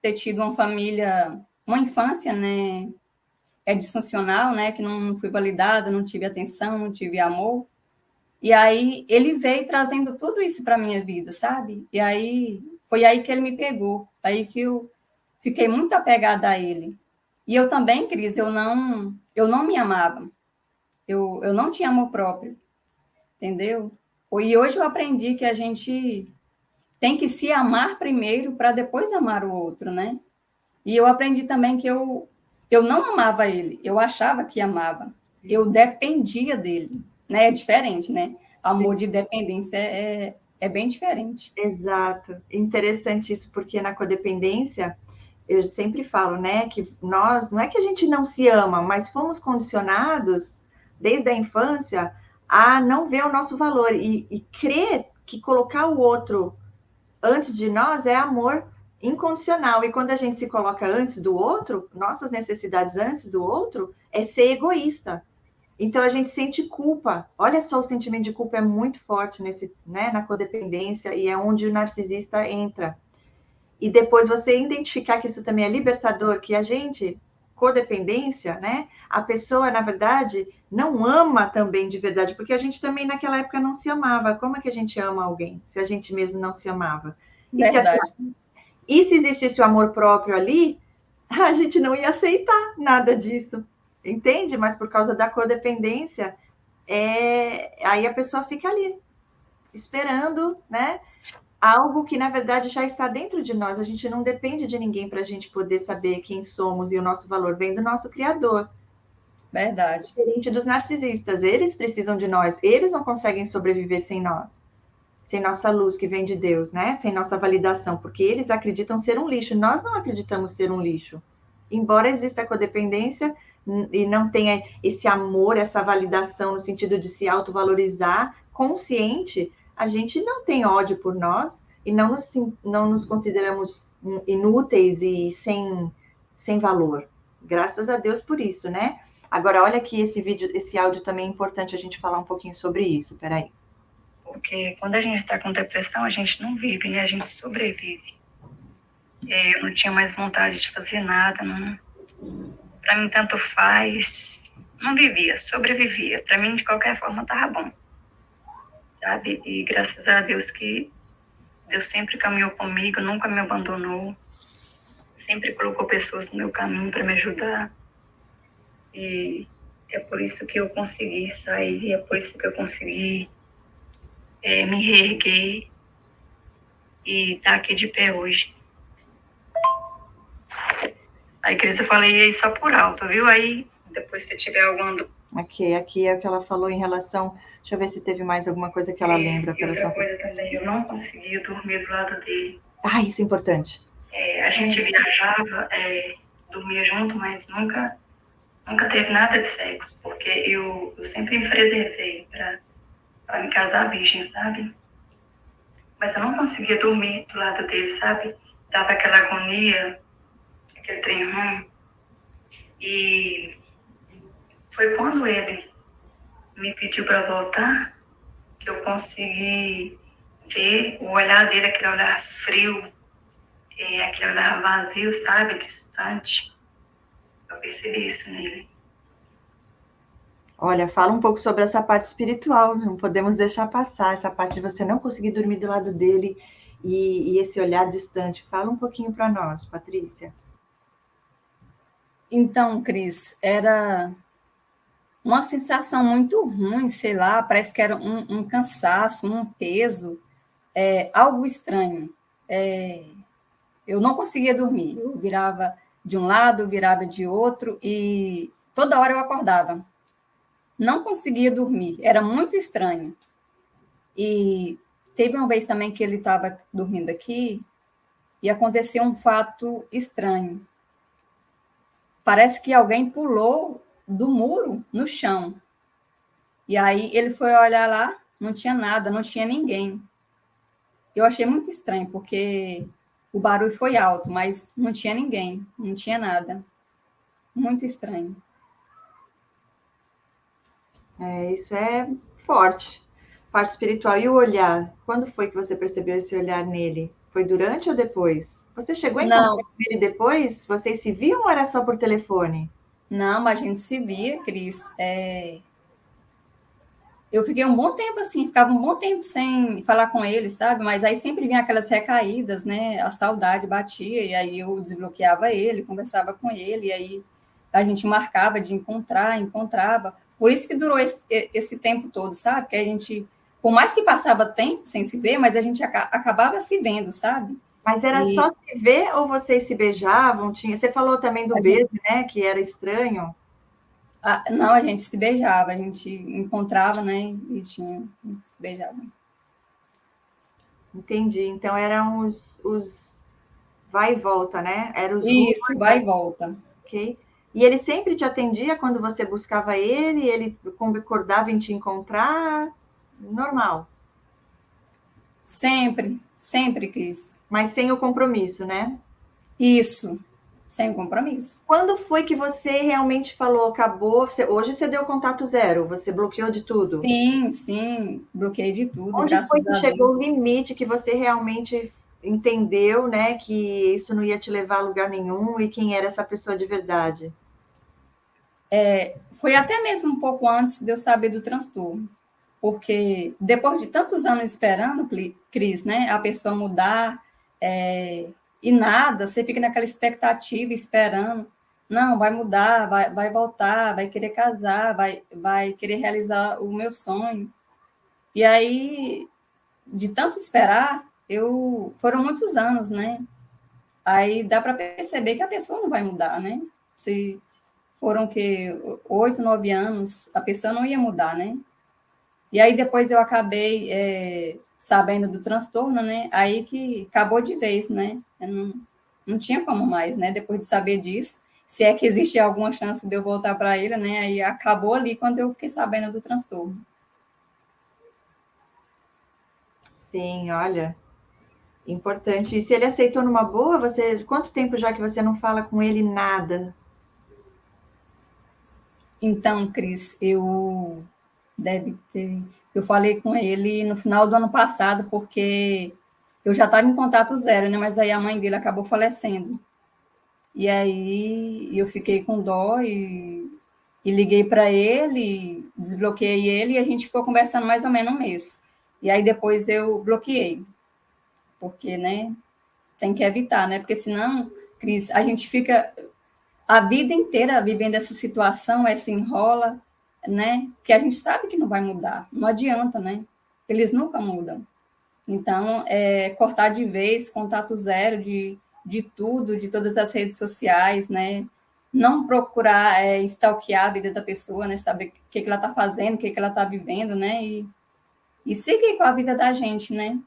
ter tido uma família, uma infância, né, disfuncional, né, que não fui validada, não tive atenção, não tive amor. E aí ele veio trazendo tudo isso para minha vida, sabe? E aí foi aí que ele me pegou, aí que eu fiquei muito apegada a ele. E eu também, Cris, eu não me amava. Eu não tinha amor próprio, entendeu? E hoje eu aprendi que a gente tem que se amar primeiro para depois amar o outro, né? E eu aprendi também que eu não amava ele, eu achava que amava. Eu dependia dele, né? É diferente, né? Amor de dependência é bem diferente. Exato. Interessante isso, porque na codependência eu sempre falo, né, que nós, não é que a gente não se ama, mas fomos condicionados desde a infância a não ver o nosso valor e crer que colocar o outro antes de nós é amor incondicional. E quando a gente se coloca antes do outro, nossas necessidades antes do outro, é ser egoísta. Então a gente sente culpa. Olha só, o sentimento de culpa é muito forte nesse, né, na codependência, e é onde o narcisista entra. E depois você identificar que isso também é libertador, que a gente, codependência, né? A pessoa, na verdade, não ama também de verdade, porque a gente também naquela época não se amava. Como é que a gente ama alguém, se a gente mesmo não se amava? Verdade. E se existisse o amor próprio ali, a gente não ia aceitar nada disso, entende? Mas por causa da codependência, aí a pessoa fica ali, esperando, né? Algo que, na verdade, já está dentro de nós. A gente não depende de ninguém para a gente poder saber quem somos e o nosso valor vem do nosso Criador. Verdade. Diferente dos narcisistas, eles precisam de nós, eles não conseguem sobreviver sem nós, sem nossa luz que vem de Deus, né? Sem nossa validação, porque eles acreditam ser um lixo, nós não acreditamos ser um lixo. Embora exista a codependência e não tenha esse amor, essa validação no sentido de se autovalorizar, consciente, a gente não tem ódio por nós e não nos consideramos inúteis e sem valor. Graças a Deus por isso, né? Agora, olha aqui esse áudio também é importante a gente falar um pouquinho sobre isso. Peraí. Porque quando a gente está com depressão, a gente não vive, né? A gente sobrevive. Eu não tinha mais vontade de fazer nada. Para mim, tanto faz. Não vivia, sobrevivia. Para mim, de qualquer forma, estava bom. Sabe? E graças a Deus que Deus sempre caminhou comigo, nunca me abandonou. Sempre colocou pessoas no meu caminho para me ajudar. E é por isso que eu consegui sair, é por isso que eu consegui me reerguer e estar aqui de pé hoje. Aí, Cris, eu falei só por alto, viu? Aí, depois se tiver alguma... Aqui é o que ela falou em relação... Deixa eu ver se teve mais alguma coisa que ela lembra. E outra coisa também, eu não conseguia dormir do lado dele. Isso é importante. A gente viajava, dormia junto, mas nunca teve nada de sexo, porque eu sempre me preservei para me casar virgem, sabe? Mas eu não conseguia dormir do lado dele, sabe? Dava aquela agonia, aquele trem ruim. E foi quando ele me pediu para voltar que eu consegui ver o olhar dele, aquele olhar frio, aquele olhar vazio, sabe? Distante. Eu percebi isso nele. Olha, fala um pouco sobre essa parte espiritual, não podemos deixar passar essa parte de você não conseguir dormir do lado dele e esse olhar distante. Fala um pouquinho para nós, Patrícia. Então, Cris, era uma sensação muito ruim, sei lá, parece que era um cansaço, um peso, algo estranho. Eu não conseguia dormir, eu virava de um lado, virava de outro e toda hora eu acordava. Não conseguia dormir, era muito estranho. E teve uma vez também que ele estava dormindo aqui e aconteceu um fato estranho. Parece que alguém pulou do muro no chão. E aí ele foi olhar lá, não tinha nada, não tinha ninguém. Eu achei muito estranho, porque o barulho foi alto, mas não tinha ninguém, não tinha nada. Muito estranho. Isso é forte. Parte espiritual. E o olhar? Quando foi que você percebeu esse olhar nele? Foi durante ou depois? Você chegou a encontrar com ele depois? Vocês se viam ou era só por telefone? Não, mas a gente se via, Cris. Eu fiquei um bom tempo assim, ficava um bom tempo sem falar com ele, sabe? Mas aí sempre vinha aquelas recaídas, né? A saudade batia, e aí eu desbloqueava ele, conversava com ele, e aí a gente marcava de encontrava. Por isso que durou esse tempo todo, sabe? Que a gente, por mais que passava tempo sem se ver, mas a gente acabava se vendo, sabe? Mas era só se ver ou vocês se beijavam? Você falou também do beijo, né? Que era estranho. Não, a gente se beijava, a gente encontrava, né? E a gente se beijava. Entendi. Então eram os vai e volta, né? Era os Isso, vai e volta. Ok. E ele sempre te atendia quando você buscava ele? Ele concordava em te encontrar? Normal. Sempre, sempre quis. Mas sem o compromisso, né? Isso, sem compromisso. Quando foi que você realmente falou, acabou? Hoje você deu contato zero, você bloqueou de tudo? Sim, bloqueei de tudo, Onde graças foi que a chegou Deus. o limite que você realmente entendeu, né, que isso não ia te levar a lugar nenhum e quem era essa pessoa de verdade? Foi até mesmo um pouco antes de eu saber do transtorno, porque depois de tantos anos esperando, Cris, né, a pessoa mudar, e nada, você fica naquela expectativa, esperando, não, vai mudar, vai voltar, vai querer casar, vai querer realizar o meu sonho. E aí, de tanto esperar, foram muitos anos, né? Aí dá para perceber que a pessoa não vai mudar, né? Se foram que 8, 9 anos, a pessoa não ia mudar, né? E aí depois eu acabei sabendo do transtorno, né? Aí que acabou de vez, né? Eu não tinha como mais, né? Depois de saber disso, se é que existe alguma chance de eu voltar para ele, né? Aí acabou ali quando eu fiquei sabendo do transtorno. Sim, olha, importante. E se ele aceitou numa boa, quanto tempo já que você não fala com ele nada? Então, Cris, eu falei com ele no final do ano passado, porque eu já estava em contato zero, né? Mas aí a mãe dele acabou falecendo. E aí eu fiquei com dó e liguei para ele, desbloqueei ele e a gente ficou conversando mais ou menos um mês. E aí depois eu bloqueei, porque, né, tem que evitar, né? Porque senão, Cris, a gente fica a vida inteira vivendo essa situação, essa enrola, né? Que a gente sabe que não vai mudar, não adianta, né? Eles nunca mudam. Então, cortar de vez, contato zero de tudo, de todas as redes sociais, né? Não procurar stalkear a vida da pessoa, né? Saber o que ela está fazendo, o que ela está vivendo, né? E seguir com a vida da gente, né?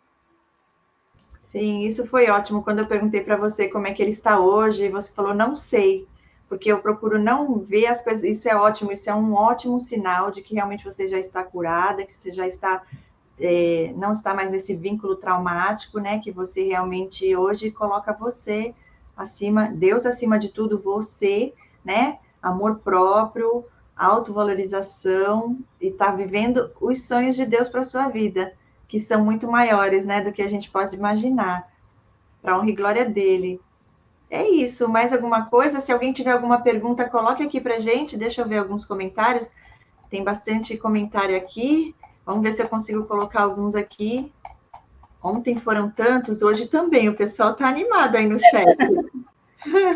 Sim, isso foi ótimo. Quando eu perguntei para você como é que ele está hoje, você falou, não sei, porque eu procuro não ver as coisas. Isso é ótimo, isso é um ótimo sinal de que realmente você já está curada, que você já está, não está mais nesse vínculo traumático, né? Que você realmente hoje coloca você acima, Deus acima de tudo, você, né? Amor próprio, autovalorização e está vivendo os sonhos de Deus para a sua vida, que são muito maiores, né, do que a gente pode imaginar, para honra e glória dele. É isso, mais alguma coisa? Se alguém tiver alguma pergunta, coloque aqui para gente, deixa eu ver alguns comentários, tem bastante comentário aqui, vamos ver se eu consigo colocar alguns aqui. Ontem foram tantos, hoje também, o pessoal está animado aí no chat.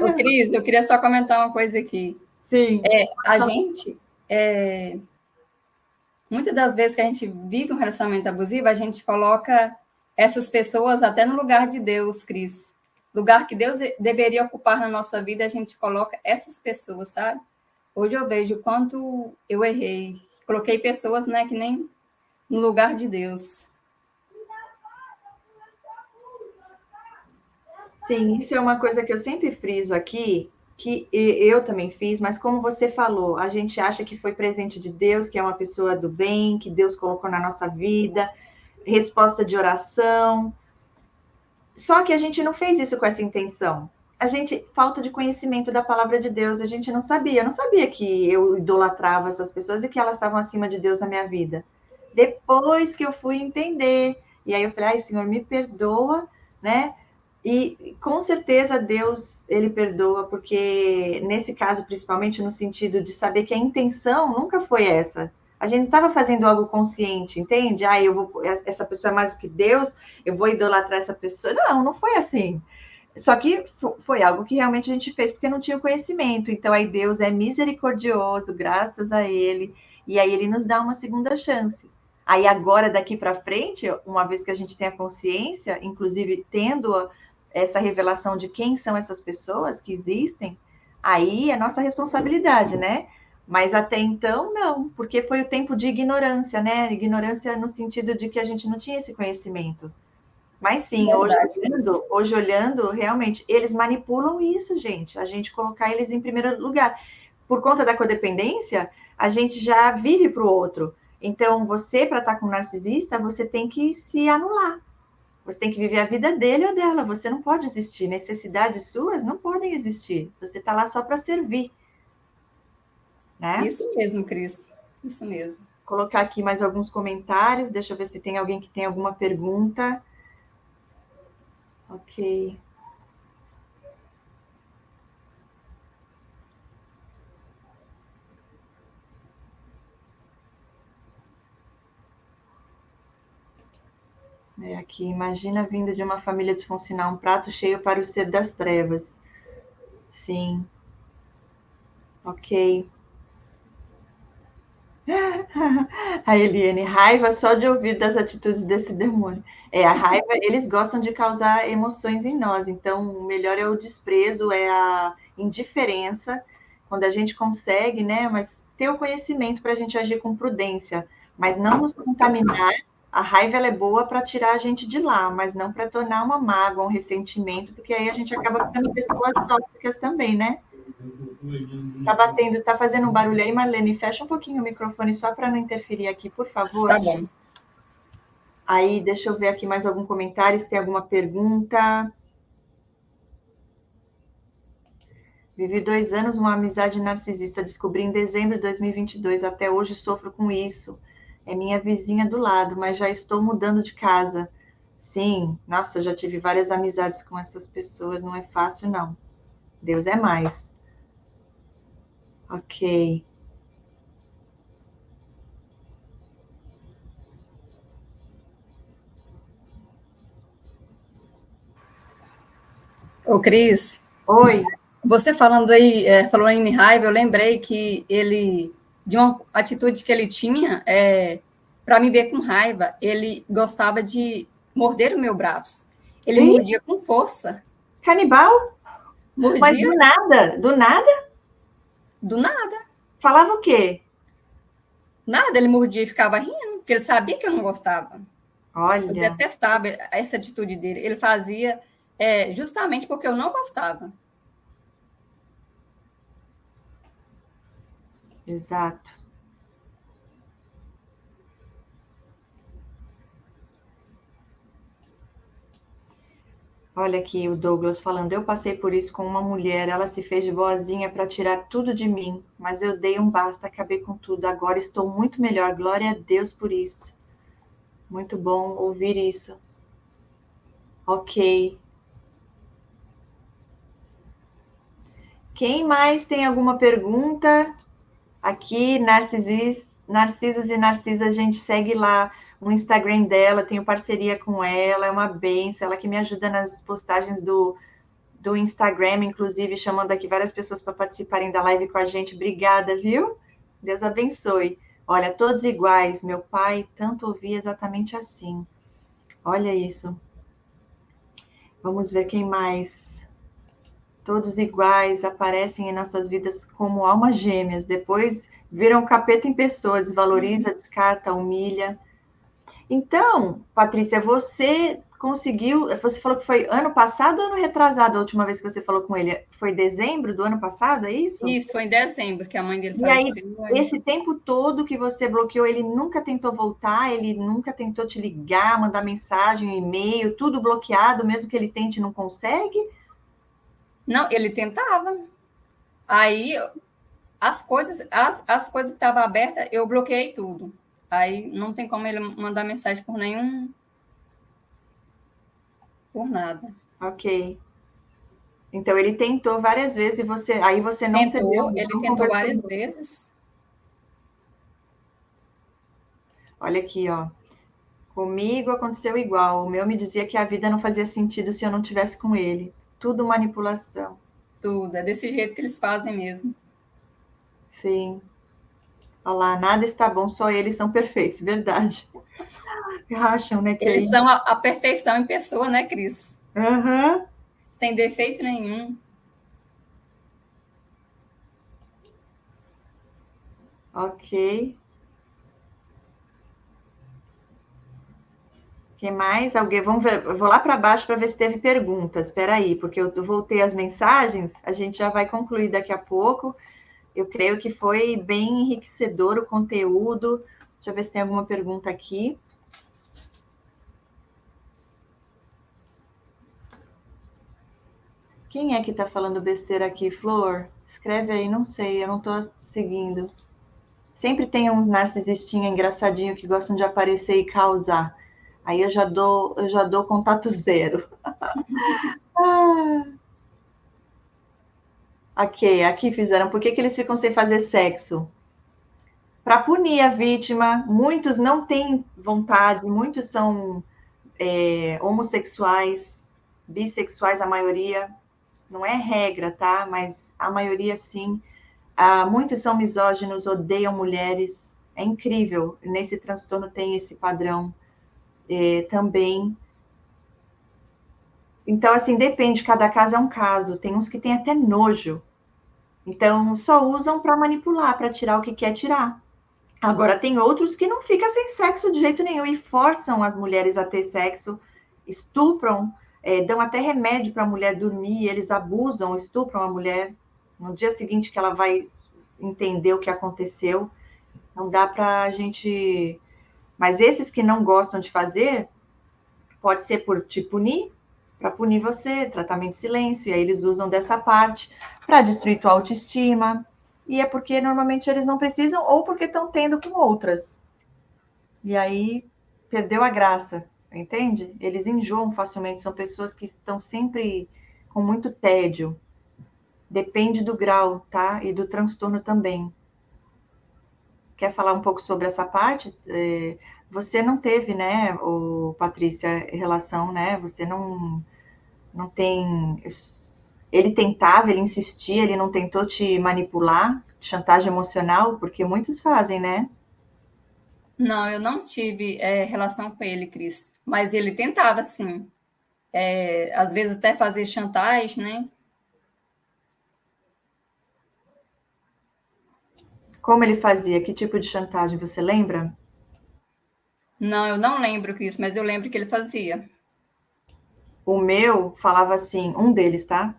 Ô, Cris, eu queria só comentar uma coisa aqui. Sim. A gente, muitas das vezes que a gente vive um relacionamento abusivo, a gente coloca essas pessoas até no lugar de Deus, Cris. Lugar que Deus deveria ocupar na nossa vida, a gente coloca essas pessoas, sabe? Hoje eu vejo o quanto eu errei. Coloquei pessoas, né, que nem no lugar de Deus. Sim, isso é uma coisa que eu sempre friso aqui, que eu também fiz, mas como você falou, a gente acha que foi presente de Deus, que é uma pessoa do bem, que Deus colocou na nossa vida, resposta de oração. Só que a gente não fez isso com essa intenção. Falta de conhecimento da palavra de Deus, a gente não sabia. Eu não sabia que eu idolatrava essas pessoas e que elas estavam acima de Deus na minha vida. Depois que eu fui entender, e aí eu falei, ai, Senhor, me perdoa, né? E com certeza Deus, ele perdoa, porque nesse caso, principalmente no sentido de saber que a intenção nunca foi essa. A gente estava fazendo algo consciente, entende? Ah, essa pessoa é mais do que Deus, eu vou idolatrar essa pessoa. Não, não foi assim. Só que foi algo que realmente a gente fez porque não tinha conhecimento. Então aí Deus é misericordioso, graças a ele, e aí ele nos dá uma segunda chance. Aí agora, daqui para frente, uma vez que a gente tem a consciência, inclusive tendo essa revelação de quem são essas pessoas que existem, aí é nossa responsabilidade, né? Mas até então, não, porque foi o tempo de ignorância, né? Ignorância no sentido de que a gente não tinha esse conhecimento. Mas sim, Verdade, hoje olhando, realmente, eles manipulam isso, gente. A gente colocar eles em primeiro lugar. Por conta da codependência, a gente já vive para o outro. Então, você, para estar com um narcisista, você tem que se anular. Você tem que viver a vida dele ou dela. Você não pode existir. Necessidades suas não podem existir. Você está lá só para servir, né? Isso mesmo, Cris. Isso mesmo. Vou colocar aqui mais alguns comentários. Deixa eu ver se tem alguém que tem alguma pergunta. Ok. Aqui, imagina vindo de uma família disfuncional, um prato cheio para o ser das trevas. Sim. Ok. A Eliane, raiva só de ouvir das atitudes desse demônio. A raiva, eles gostam de causar emoções em nós, então o melhor é o desprezo, é a indiferença, quando a gente consegue, né, mas ter o conhecimento para a gente agir com prudência, mas não nos contaminar. A raiva ela é boa para tirar a gente de lá, mas não para tornar uma mágoa, um ressentimento, porque aí a gente acaba ficando pessoas tóxicas também, né? Tá batendo, tá fazendo um barulho aí, Marlene? Fecha um pouquinho o microfone só para não interferir aqui, por favor. Tá bom. Aí, deixa eu ver aqui mais algum comentário, se tem alguma pergunta. Vivi 2 anos uma amizade narcisista, descobri em dezembro de 2022, até hoje sofro com isso. É minha vizinha do lado, mas já estou mudando de casa. Sim, nossa, já tive várias amizades com essas pessoas, não é fácil, não. Deus é mais. Ok. Ô, Cris, Oi. você falando aí, falou em raiva, eu lembrei que ele, de uma atitude que ele tinha, para me ver com raiva, ele gostava de morder o meu braço. Ele Ih, mordia com força. canibal? Mas Mordia do nada, do nada. falava o quê? Nada, ele mordia e ficava rindo, porque ele sabia que eu não gostava. Eu Olha, detestava essa atitude dele. Ele fazia justamente porque eu não gostava. exato. Olha aqui o Douglas falando, eu passei por isso com uma mulher, ela se fez de boazinha para tirar tudo de mim, mas eu dei um basta, acabei com tudo, agora estou muito melhor, glória a Deus por isso. Muito bom ouvir isso. Ok. Quem mais tem alguma pergunta? Aqui, Narcisos e Narcisas, a gente segue lá o Instagram dela, tenho parceria com ela, é uma benção, ela que me ajuda nas postagens do Instagram, inclusive chamando aqui várias pessoas para participarem da live com a gente. Obrigada, viu? Deus abençoe. Olha, todos iguais. Meu pai tanto ouvia exatamente assim. Olha isso. Vamos ver quem mais. Todos iguais aparecem em nossas vidas como almas gêmeas. Depois viram capeta em pessoa, desvaloriza, descarta, humilha. Então, Patrícia, você conseguiu. Você falou que foi ano passado ou ano retrasado a última vez que você falou com ele? Foi dezembro do ano passado, é isso? Isso foi em dezembro que a mãe dele E aí, faleceu. esse tempo todo que você bloqueou, ele nunca tentou voltar, ele nunca tentou te ligar, mandar mensagem, e-mail, tudo bloqueado, mesmo que ele tente, não consegue? Não, ele tentava. Aí as coisas que estavam abertas, eu bloqueei tudo. Aí não tem como ele mandar mensagem por nada. Ok. Então ele tentou várias vezes e aí você não cedeu, Ele não tentou conversou. várias vezes. Olha aqui, ó. Comigo aconteceu igual. O meu me dizia que a vida não fazia sentido se eu não tivesse com ele. Tudo manipulação. Tudo. É desse jeito que eles fazem mesmo. Sim. Olha lá, nada está bom, só eles são perfeitos, verdade. Acham, né, que Eles são a perfeição em pessoa, né, Cris? Aham. Sem defeito nenhum. Ok. Que mais? Alguém? Vamos ver. Eu vou lá para baixo para ver se teve perguntas. Espera aí, porque eu voltei as mensagens. A gente já vai concluir daqui a pouco. Eu creio que foi bem enriquecedor o conteúdo. Deixa eu ver se tem alguma pergunta aqui. Quem é que está falando besteira aqui, Flor? Escreve aí, não sei, eu não estou seguindo. Sempre tem uns narcisistinhos engraçadinhos que gostam de aparecer e causar. Aí eu já dou contato zero. Aqui fizeram. Por que eles ficam sem fazer sexo? Para punir a vítima. Muitos não têm vontade, muitos são homossexuais, bissexuais, a maioria. Não é regra, tá? Mas a maioria sim. Muitos são misóginos, odeiam mulheres. É incrível. Nesse transtorno tem esse padrão também. Então, assim, depende, cada caso é um caso. Tem uns que têm até nojo. Então, só usam para manipular, para tirar o que quer tirar. Agora, tem outros que não ficam sem sexo de jeito nenhum e forçam as mulheres a ter sexo, estupram, dão até remédio para a mulher dormir, eles abusam, estupram a mulher. No dia seguinte que ela vai entender o que aconteceu, não dá para a gente... Mas esses que não gostam de fazer, pode ser por te punir, para punir você, tratamento de silêncio, e aí eles usam dessa parte para destruir tua autoestima, e é porque normalmente eles não precisam, ou porque estão tendo com outras. E aí perdeu a graça, entende? Eles enjoam facilmente, são pessoas que estão sempre com muito tédio. Depende do grau, tá? E do transtorno também. Quer falar um pouco sobre essa parte? Você não teve, né, Patrícia, relação, né? Você não tem... Ele tentava, ele insistia, ele não tentou te manipular, chantagem emocional, porque muitos fazem, né? Não, eu não tive relação com ele, Cris, mas ele tentava, sim. Às vezes até fazer chantagem, né? Como ele fazia? Que tipo de chantagem? Você lembra? Não, eu não lembro, Cris, mas eu lembro que ele fazia. O meu falava assim, um deles, tá?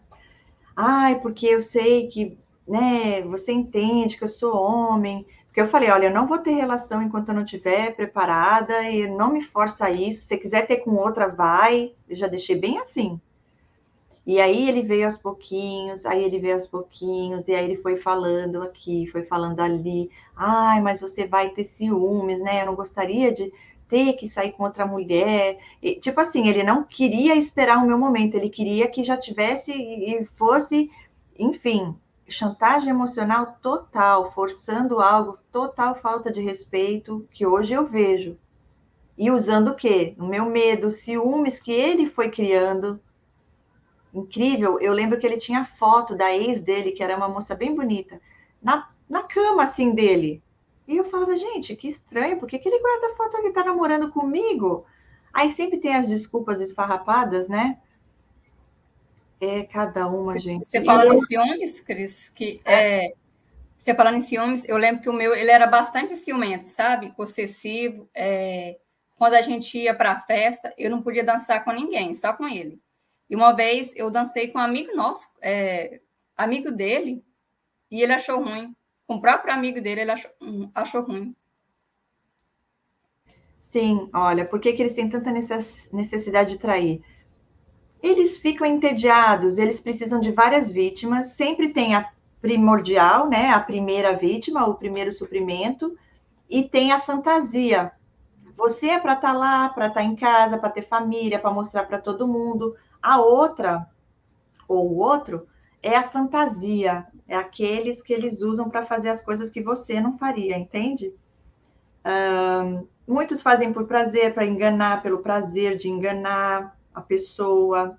Ai, porque eu sei que, né, você entende que eu sou homem. Porque eu falei, olha, eu não vou ter relação enquanto eu não estiver preparada e não me força a isso. Se você quiser ter com outra, vai. Eu já deixei bem assim. E aí ele veio aos pouquinhos, aí ele veio aos pouquinhos, e aí ele foi falando aqui, foi falando ali. Ai, mas você vai ter ciúmes, né? Eu não gostaria de ter que sair com outra mulher. E, tipo assim, ele não queria esperar o meu momento, ele queria que já tivesse e fosse, enfim, chantagem emocional total, forçando algo, total falta de respeito, que hoje eu vejo. E usando o quê? O meu medo, ciúmes que ele foi criando. Incrível, eu lembro que ele tinha foto da ex dele, que era uma moça bem bonita, na cama, assim, dele. E eu falava, gente, que estranho, por que ele guarda foto aqui, tá namorando comigo? Aí sempre tem as desculpas esfarrapadas, né? É cada uma, gente. Você falando em ciúmes, Cris, você falando em ciúmes, eu lembro que o meu, ele era bastante ciumento, sabe? Possessivo. Quando a gente ia para a festa, eu não podia dançar com ninguém, só com ele. E uma vez eu dancei com um amigo nosso, amigo dele, e ele achou ruim. Com o próprio amigo dele, ele achou ruim. Sim, olha, por que eles têm tanta necessidade de trair? Eles ficam entediados, eles precisam de várias vítimas, sempre tem a primordial, né? A primeira vítima, o primeiro suprimento, e tem a fantasia. Você é para estar lá, para estar em casa, para ter família, para mostrar para todo mundo. A outra, ou o outro, é a fantasia. É aqueles que eles usam para fazer as coisas que você não faria, entende? Muitos fazem por prazer, para enganar, pelo prazer de enganar a pessoa.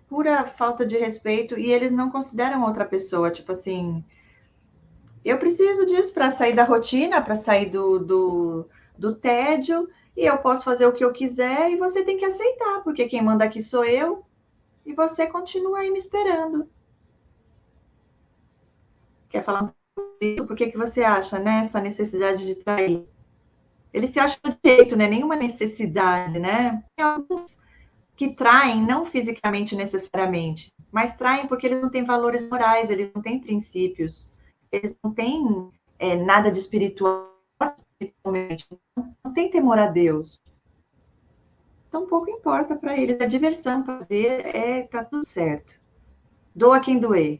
Pura falta de respeito, e eles não consideram outra pessoa, tipo assim, eu preciso disso para sair da rotina, para sair do tédio, e eu posso fazer o que eu quiser, e você tem que aceitar, porque quem manda aqui sou eu, e você continua aí me esperando. Quer falar sobre isso? Por que você acha, né, essa necessidade de trair? Ele se acha do jeito, né? Nenhuma necessidade, né? Tem alguns que traem, não fisicamente necessariamente, mas traem porque eles não têm valores morais, eles não têm princípios, eles não têm nada de espiritual, não tem temor a Deus. Então, pouco importa para eles. A diversão, prazer, tá tudo certo. Doa quem doer.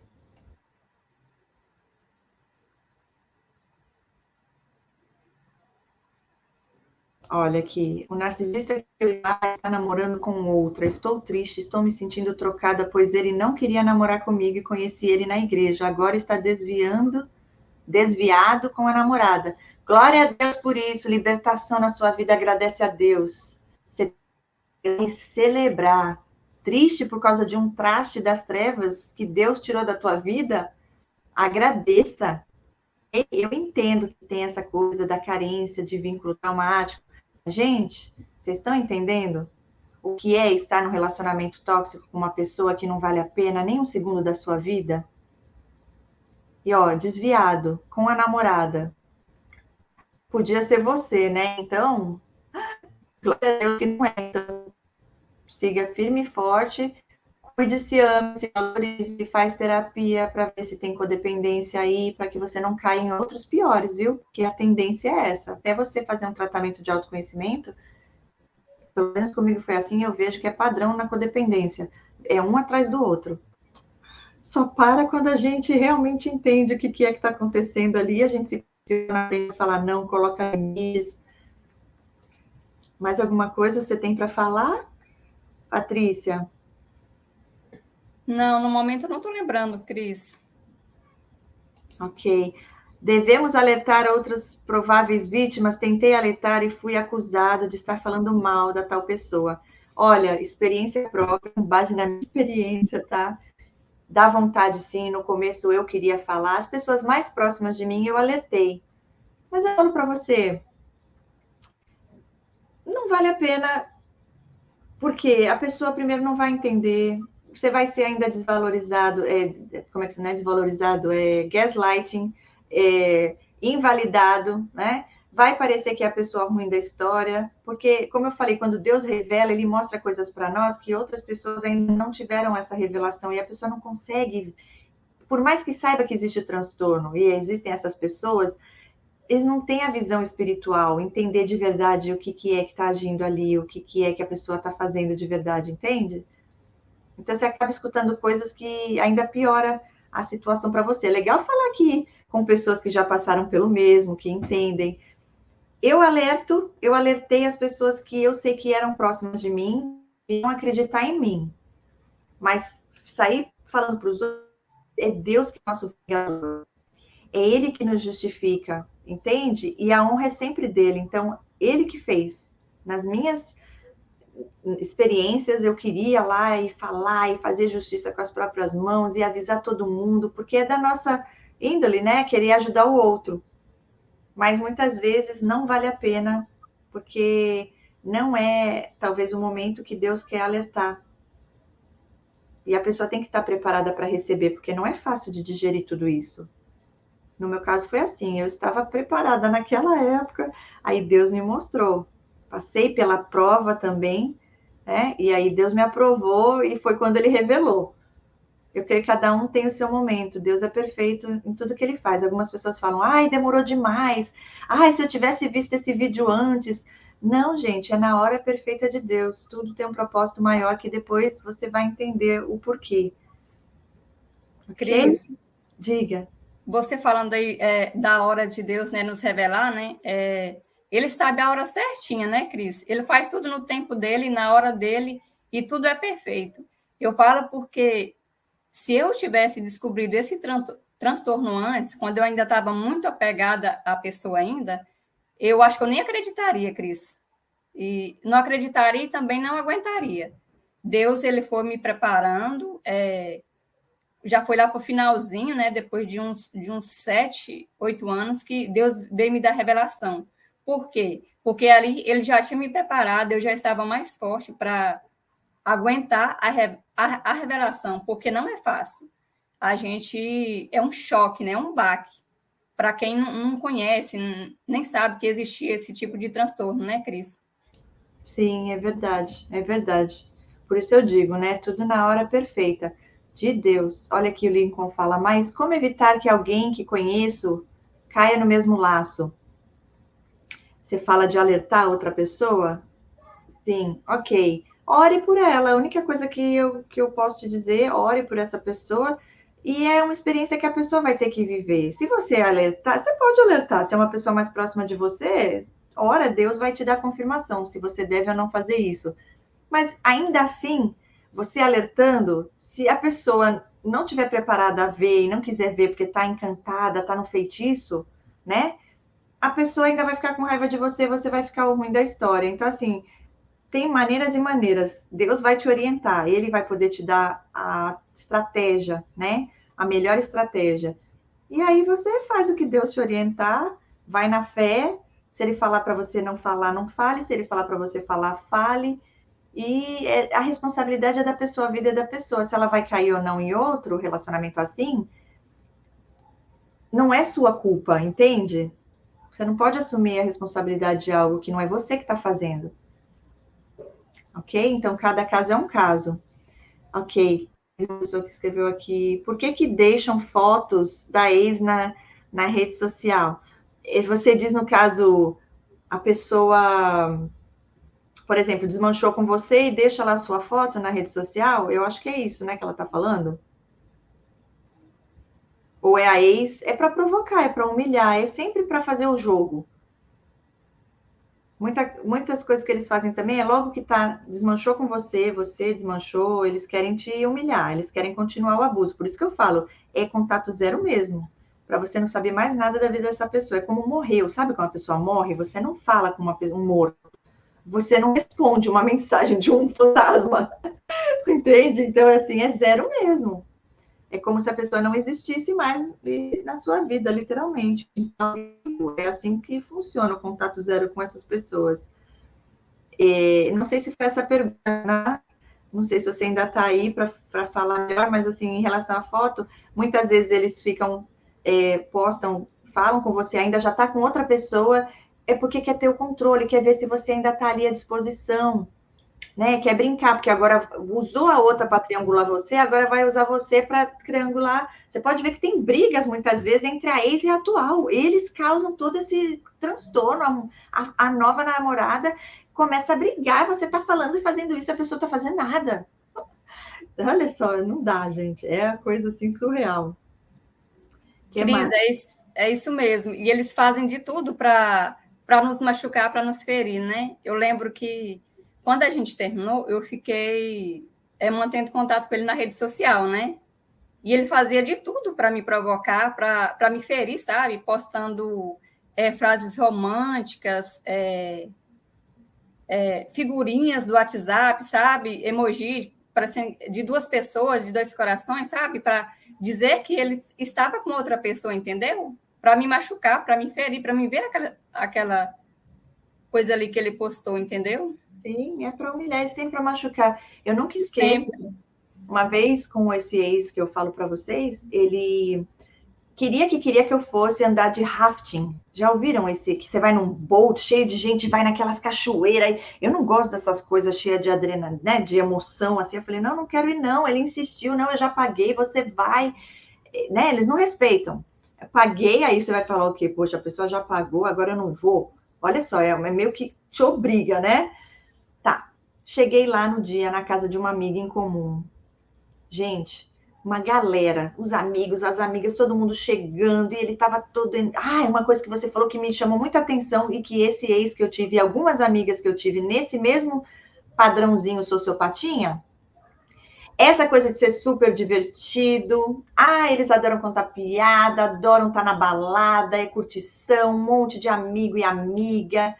Olha aqui, o narcisista que está namorando com outra. Estou triste, estou me sentindo trocada, pois ele não queria namorar comigo e conheci ele na igreja. Agora está desviado com a namorada. Glória a Deus por isso, libertação na sua vida, agradece a Deus. Você tem que celebrar. Triste por causa de um traste das trevas que Deus tirou da tua vida? Agradeça. Eu entendo que tem essa coisa da carência, de vínculo traumático. Gente, vocês estão entendendo o que é estar num relacionamento tóxico com uma pessoa que não vale a pena nem um segundo da sua vida? E, ó, desviado, com a namorada. Podia ser você, né? Então, glória a Deus que não é. Então, siga firme e forte, cuide, se ame, se valorize, faz terapia para ver se tem codependência aí, para que você não caia em outros piores, viu? Porque a tendência é essa. Até você fazer um tratamento de autoconhecimento, pelo menos comigo foi assim, eu vejo que é padrão na codependência. É um atrás do outro. Só para quando a gente realmente entende o que é que está acontecendo ali, a gente se posiciona para falar não, coloca limites. Mais alguma coisa você tem para falar, Patrícia? Não, no momento eu não estou lembrando, Cris. Ok. Devemos alertar outras prováveis vítimas. Tentei alertar e fui acusado de estar falando mal da tal pessoa. Olha, experiência própria, com base na minha experiência, tá? Dá vontade, sim. No começo eu queria falar. As pessoas mais próximas de mim eu alertei. Mas eu falo para você, não vale a pena, porque a pessoa primeiro não vai entender. Você vai ser ainda desvalorizado, como é que não é desvalorizado? Gaslighting, invalidado, né? Vai parecer que é a pessoa ruim da história, porque, como eu falei, quando Deus revela, ele mostra coisas para nós que outras pessoas ainda não tiveram essa revelação, e a pessoa não consegue, por mais que saiba que existe transtorno, e existem essas pessoas, eles não têm a visão espiritual, entender de verdade o que é que está agindo ali, o que é que a pessoa está fazendo de verdade, entende? Então, você acaba escutando coisas que ainda piora a situação para você. É legal falar aqui com pessoas que já passaram pelo mesmo, que entendem. Eu alertei as pessoas que eu sei que eram próximas de mim e não acreditar em mim. Mas sair falando para os outros, é Deus que é nosso Vingador. É Ele que nos justifica, entende? E a honra é sempre dele. Então, Ele que fez. Nas minhas experiências, eu queria lá e falar e fazer justiça com as próprias mãos e avisar todo mundo, porque é da nossa índole, né? Querer ajudar o outro. Mas muitas vezes não vale a pena, porque não é talvez o momento que Deus quer alertar. E a pessoa tem que estar preparada para receber, porque não é fácil de digerir tudo isso. No meu caso foi assim, eu estava preparada naquela época, aí Deus me mostrou. Passei pela prova também, né? E aí Deus me aprovou e foi quando ele revelou. Eu creio que cada um tem o seu momento. Deus é perfeito em tudo que ele faz. Algumas pessoas falam, ai, demorou demais. Ai, se eu tivesse visto esse vídeo antes. Não, gente, é na hora perfeita de Deus. Tudo tem um propósito maior que depois você vai entender o porquê. Cris, diga. Você falando aí da hora de Deus, né, nos revelar, né? Ele sabe a hora certinha, né, Cris? Ele faz tudo no tempo dele, na hora dele, e tudo é perfeito. Eu falo porque se eu tivesse descobrido esse transtorno antes, quando eu ainda estava muito apegada à pessoa ainda, eu acho que eu nem acreditaria, Cris. E não acreditaria e também não aguentaria. Deus, ele foi me preparando, já foi lá para o finalzinho, né, depois de uns 7, 8 anos, que Deus veio me dar revelação. Por quê? Porque ali ele já tinha me preparado, eu já estava mais forte para aguentar a revelação, porque não é fácil. A gente é um choque, né, um baque. para quem não conhece, nem sabe que existia esse tipo de transtorno, né, Cris? Sim, é verdade, é verdade. Por isso eu digo, né? Tudo na hora perfeita de Deus. Olha aqui o Lincoln fala, mas como evitar que alguém que conheço caia no mesmo laço? Você fala de alertar outra pessoa? Sim, ok. Ore por ela. A única coisa que eu posso te dizer, ore por essa pessoa. E é uma experiência que a pessoa vai ter que viver. Se você alertar, você pode alertar. Se é uma pessoa mais próxima de você, ora, Deus vai te dar confirmação se você deve ou não fazer isso. Mas ainda assim, você alertando, se a pessoa não estiver preparada a ver e não quiser ver porque está encantada, está no feitiço, né? A pessoa ainda vai ficar com raiva de você, você vai ficar o ruim da história. Então, assim, tem maneiras e maneiras. Deus vai te orientar, ele vai poder te dar a estratégia, né? A melhor estratégia. E aí você faz o que Deus te orientar, vai na fé. Se ele falar para você não falar, não fale. Se ele falar para você falar, fale. E a responsabilidade é da pessoa, a vida é da pessoa. Se ela vai cair ou não em outro relacionamento assim, não é sua culpa, entende? Você não pode assumir a responsabilidade de algo que não é você que está fazendo. Ok? Então, cada caso é um caso. Ok. A pessoa que escreveu aqui, por que deixam fotos da ex na rede social? Você diz, no caso, a pessoa, por exemplo, desmanchou com você e deixa lá a sua foto na rede social? Eu acho que é isso, né, que ela está falando. Ou é a ex, é para provocar, é para humilhar, é sempre para fazer o jogo. Muitas coisas que eles fazem também é logo que desmanchou com você, você desmanchou, eles querem te humilhar, eles querem continuar o abuso. Por isso que eu falo, é contato zero mesmo, para você não saber mais nada da vida dessa pessoa. É como morreu, sabe quando uma pessoa morre? Você não fala com um morto, você não responde uma mensagem de um fantasma, entende? Então, assim, é zero mesmo. É como se a pessoa não existisse mais na sua vida, literalmente. Então, é assim que funciona o contato zero com essas pessoas. Não sei se foi essa pergunta, né? Não sei se você ainda está aí para falar melhor, mas assim, em relação à foto, muitas vezes eles ficam, postam, falam com você, ainda já está com outra pessoa, é porque quer ter o controle, quer ver se você ainda está ali à disposição, né? Quer brincar, porque agora usou a outra para triangular você, agora vai usar você para triangular. Você pode ver que tem brigas muitas vezes entre a ex e a atual. Eles causam todo esse transtorno. A nova namorada começa a brigar, você está falando e fazendo isso, a pessoa está fazendo nada. Olha só, não dá, gente. É a coisa assim surreal. Cris, é isso mesmo. E eles fazem de tudo para nos machucar, para nos ferir, né? Eu lembro que quando a gente terminou, eu fiquei mantendo contato com ele na rede social, né? E ele fazia de tudo para me provocar, para me ferir, sabe? Postando frases românticas, figurinhas do WhatsApp, sabe? Emoji de duas pessoas, de dois corações, sabe? Para dizer que ele estava com outra pessoa, entendeu? Para me machucar, para me ferir, para me ver aquela coisa ali que ele postou, entendeu? Sim, é para humilhar e sempre para machucar. Eu nunca esqueço. Sempre. Uma vez com esse ex que eu falo para vocês, ele queria que eu fosse andar de rafting. Já ouviram esse? Que você vai num boat cheio de gente, vai naquelas cachoeiras. Eu não gosto dessas coisas cheias de adrenalina, né? De emoção, assim. Eu falei, não quero ir, não. Ele insistiu, não, eu já paguei, você vai. Né? Eles não respeitam. Eu paguei, aí você vai falar o quê? Poxa, a pessoa já pagou, agora eu não vou. Olha só, é meio que te obriga, né? Tá. Cheguei lá no dia, na casa de uma amiga em comum. Gente, uma galera, os amigos, as amigas, todo mundo chegando, e ele estava todo... uma coisa que você falou que me chamou muita atenção, e que esse ex que eu tive, e algumas amigas que eu tive nesse mesmo padrãozinho sociopatinha, essa coisa de ser super divertido, eles adoram contar piada, adoram estar na balada, é curtição, um monte de amigo e amiga...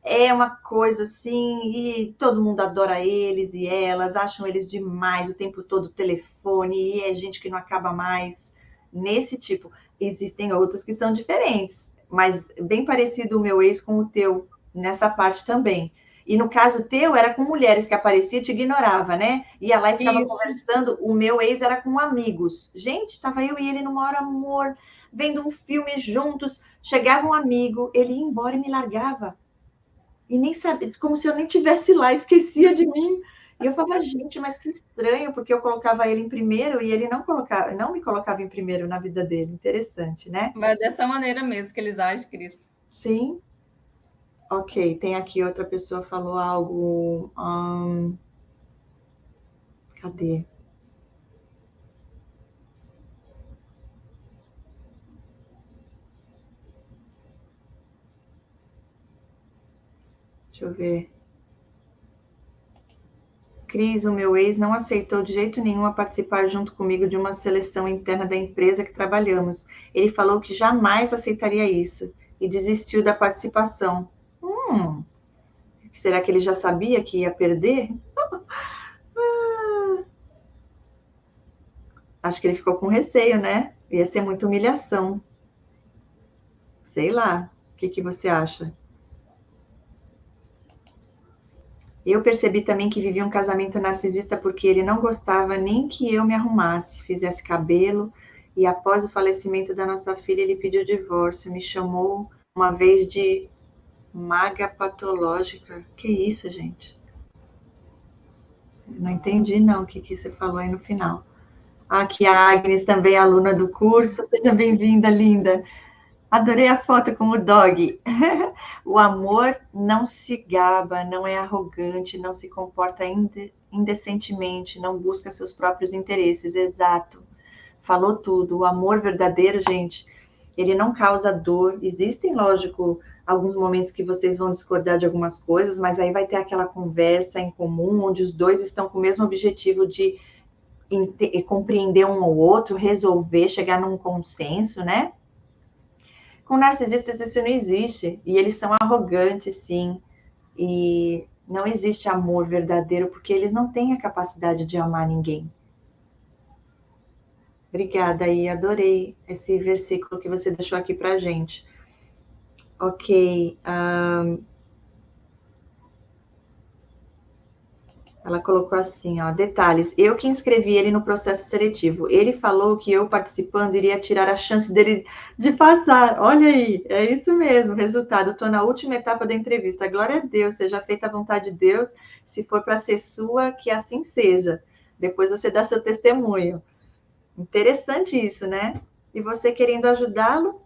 É uma coisa assim, e todo mundo adora eles e elas, acham eles demais o tempo todo, telefone, e é gente que não acaba mais. Nesse tipo, existem outros que são diferentes, mas bem parecido o meu ex com o teu, nessa parte também. E no caso teu, era com mulheres que aparecia e te ignorava, né? Ia lá e ficava conversando. O meu ex era com amigos. Gente, tava eu e ele no maior amor, vendo um filme juntos. Chegava um amigo, ele ia embora e me largava. E nem sabia, como se eu nem tivesse lá, esquecia de mim. E eu falava, gente, mas que estranho, porque eu colocava ele em primeiro e ele não me colocava em primeiro na vida dele. Interessante, né? Mas dessa maneira mesmo que eles agem, Cris. Sim. Ok, tem aqui outra pessoa falou algo. Cadê? Deixa eu ver. Cris, o meu ex não aceitou de jeito nenhum a participar junto comigo de uma seleção interna da empresa que trabalhamos. Ele falou que jamais aceitaria isso e desistiu da participação. Será que ele já sabia que ia perder? Acho que ele ficou com receio, né? Ia ser muita humilhação. Sei lá. O que você acha? Eu percebi também que vivia um casamento narcisista porque ele não gostava nem que eu me arrumasse, fizesse cabelo, e após o falecimento da nossa filha, ele pediu divórcio, me chamou uma vez de maga patológica. Que isso, gente? Não entendi, não, o que você falou aí no final. Aqui a Agnes, também aluna do curso. Seja bem-vinda, linda. Adorei a foto com o dog. O amor não se gaba, não é arrogante, não se comporta indecentemente, não busca seus próprios interesses. Exato. Falou tudo. O amor verdadeiro, gente, ele não causa dor. Existem, lógico, alguns momentos que vocês vão discordar de algumas coisas, mas aí vai ter aquela conversa em comum, onde os dois estão com o mesmo objetivo de compreender um ao outro, resolver, chegar num consenso, né? Com narcisistas isso não existe, e eles são arrogantes, sim, e não existe amor verdadeiro, porque eles não têm a capacidade de amar ninguém. Obrigada, aí, adorei esse versículo que você deixou aqui pra gente. Ok, ela colocou assim, ó, detalhes, eu que inscrevi ele no processo seletivo, ele falou que eu participando iria tirar a chance dele de passar, olha aí, é isso mesmo, resultado, estou na última etapa da entrevista, glória a Deus, seja feita a vontade de Deus, se for para ser sua, que assim seja, depois você dá seu testemunho. Interessante isso, né? E você querendo ajudá-lo,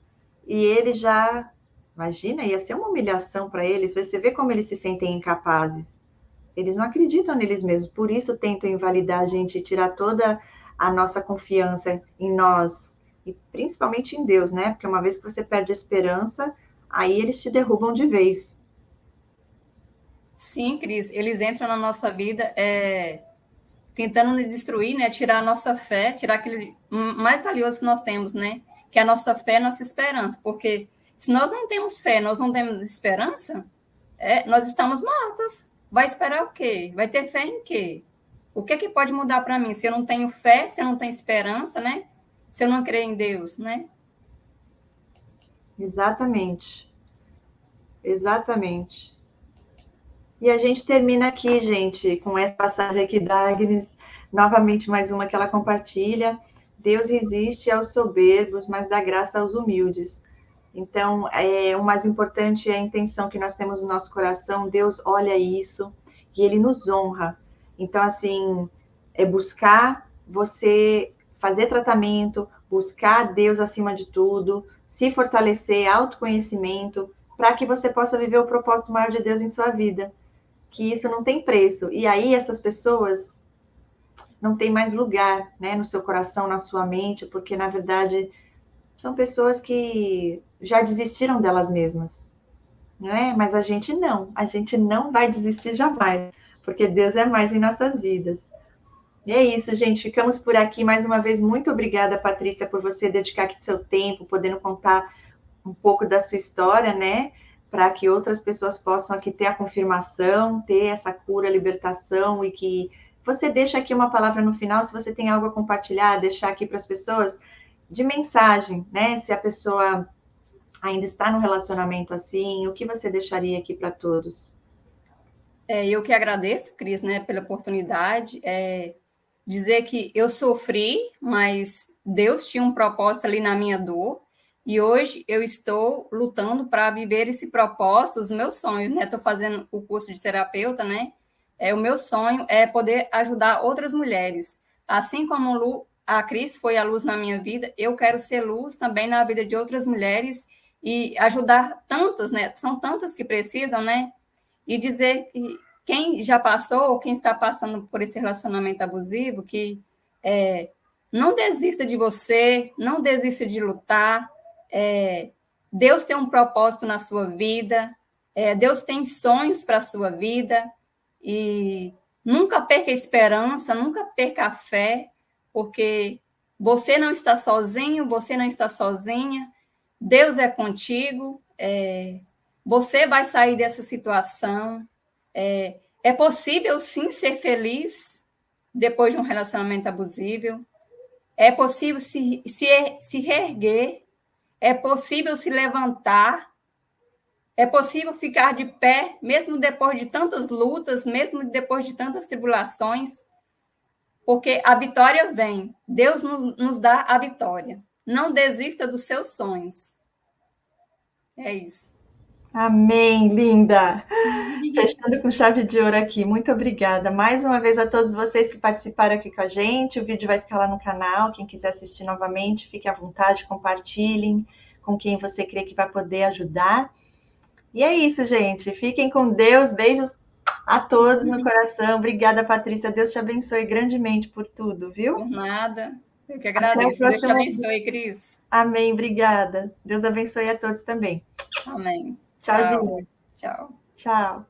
e ele já, imagina, ia ser uma humilhação para ele, você vê como eles se sentem incapazes. Eles não acreditam neles mesmos, por isso tentam invalidar a gente e tirar toda a nossa confiança em nós, e principalmente em Deus, né? Porque uma vez que você perde a esperança, aí eles te derrubam de vez. Sim, Cris, eles entram na nossa vida tentando nos destruir, né? Tirar a nossa fé, tirar aquilo mais valioso que nós temos, né? Que é a nossa fé, a nossa esperança. Porque se nós não temos fé, nós não temos esperança, nós estamos mortos. Vai esperar o quê? Vai ter fé em quê? O que pode mudar para mim? Se eu não tenho fé, se eu não tenho esperança, né? Se eu não creio em Deus, né? Exatamente. Exatamente. E a gente termina aqui, gente, com essa passagem aqui da Agnes, novamente mais uma que ela compartilha. Deus resiste aos soberbos, mas dá graça aos humildes. Então, o mais importante é a intenção que nós temos no nosso coração. Deus olha isso e Ele nos honra. Então, assim, é buscar você fazer tratamento, buscar Deus acima de tudo, se fortalecer, autoconhecimento, para que você possa viver o propósito maior de Deus em sua vida. Que isso não tem preço. E aí, essas pessoas não têm mais lugar, né, no seu coração, na sua mente, porque, na verdade, são pessoas que já desistiram delas mesmas, não é? Mas a gente não vai desistir jamais, porque Deus é mais em nossas vidas. E é isso, gente, ficamos por aqui. Mais uma vez, muito obrigada, Patrícia, por você dedicar aqui seu tempo, podendo contar um pouco da sua história, né? Para que outras pessoas possam aqui ter a confirmação, ter essa cura, libertação, e que você deixa aqui uma palavra no final, se você tem algo a compartilhar, deixar aqui para as pessoas, de mensagem, né? Se a pessoa ainda está no relacionamento assim, o que você deixaria aqui para todos? Eu que agradeço, Cris, né, pela oportunidade. Dizer que eu sofri, mas Deus tinha um propósito ali na minha dor, e hoje eu estou lutando para viver esse propósito, os meus sonhos, né? Estou fazendo o curso de terapeuta, né? O meu sonho é poder ajudar outras mulheres. Assim como a Cris foi a luz na minha vida, eu quero ser luz também na vida de outras mulheres e ajudar tantas, né? São tantas que precisam, né? E dizer que quem já passou, ou quem está passando por esse relacionamento abusivo, que não desista de você, não desista de lutar. Deus tem um propósito na sua vida, Deus tem sonhos para a sua vida, e nunca perca a esperança, nunca perca a fé, porque você não está sozinho, você não está sozinha, Deus é contigo, você vai sair dessa situação. É possível, sim, ser feliz depois de um relacionamento abusivo. É possível se reerguer. É possível se levantar. É possível ficar de pé, mesmo depois de tantas lutas, mesmo depois de tantas tribulações. Porque a vitória vem. Deus nos dá a vitória. Não desista dos seus sonhos. É isso. Amém, linda! Fechando com chave de ouro aqui. Muito obrigada mais uma vez a todos vocês que participaram aqui com a gente. O vídeo vai ficar lá no canal. Quem quiser assistir novamente, fique à vontade, compartilhem com quem você crê que vai poder ajudar. E é isso, gente. Fiquem com Deus. Beijos a todos no coração. Obrigada, Patrícia. Deus te abençoe grandemente por tudo, viu? Por nada. Eu que agradeço. Deus te abençoe, Cris. Amém. Obrigada. Deus abençoe a todos também. Amém. Tchauzinho. Tchau. Tchau.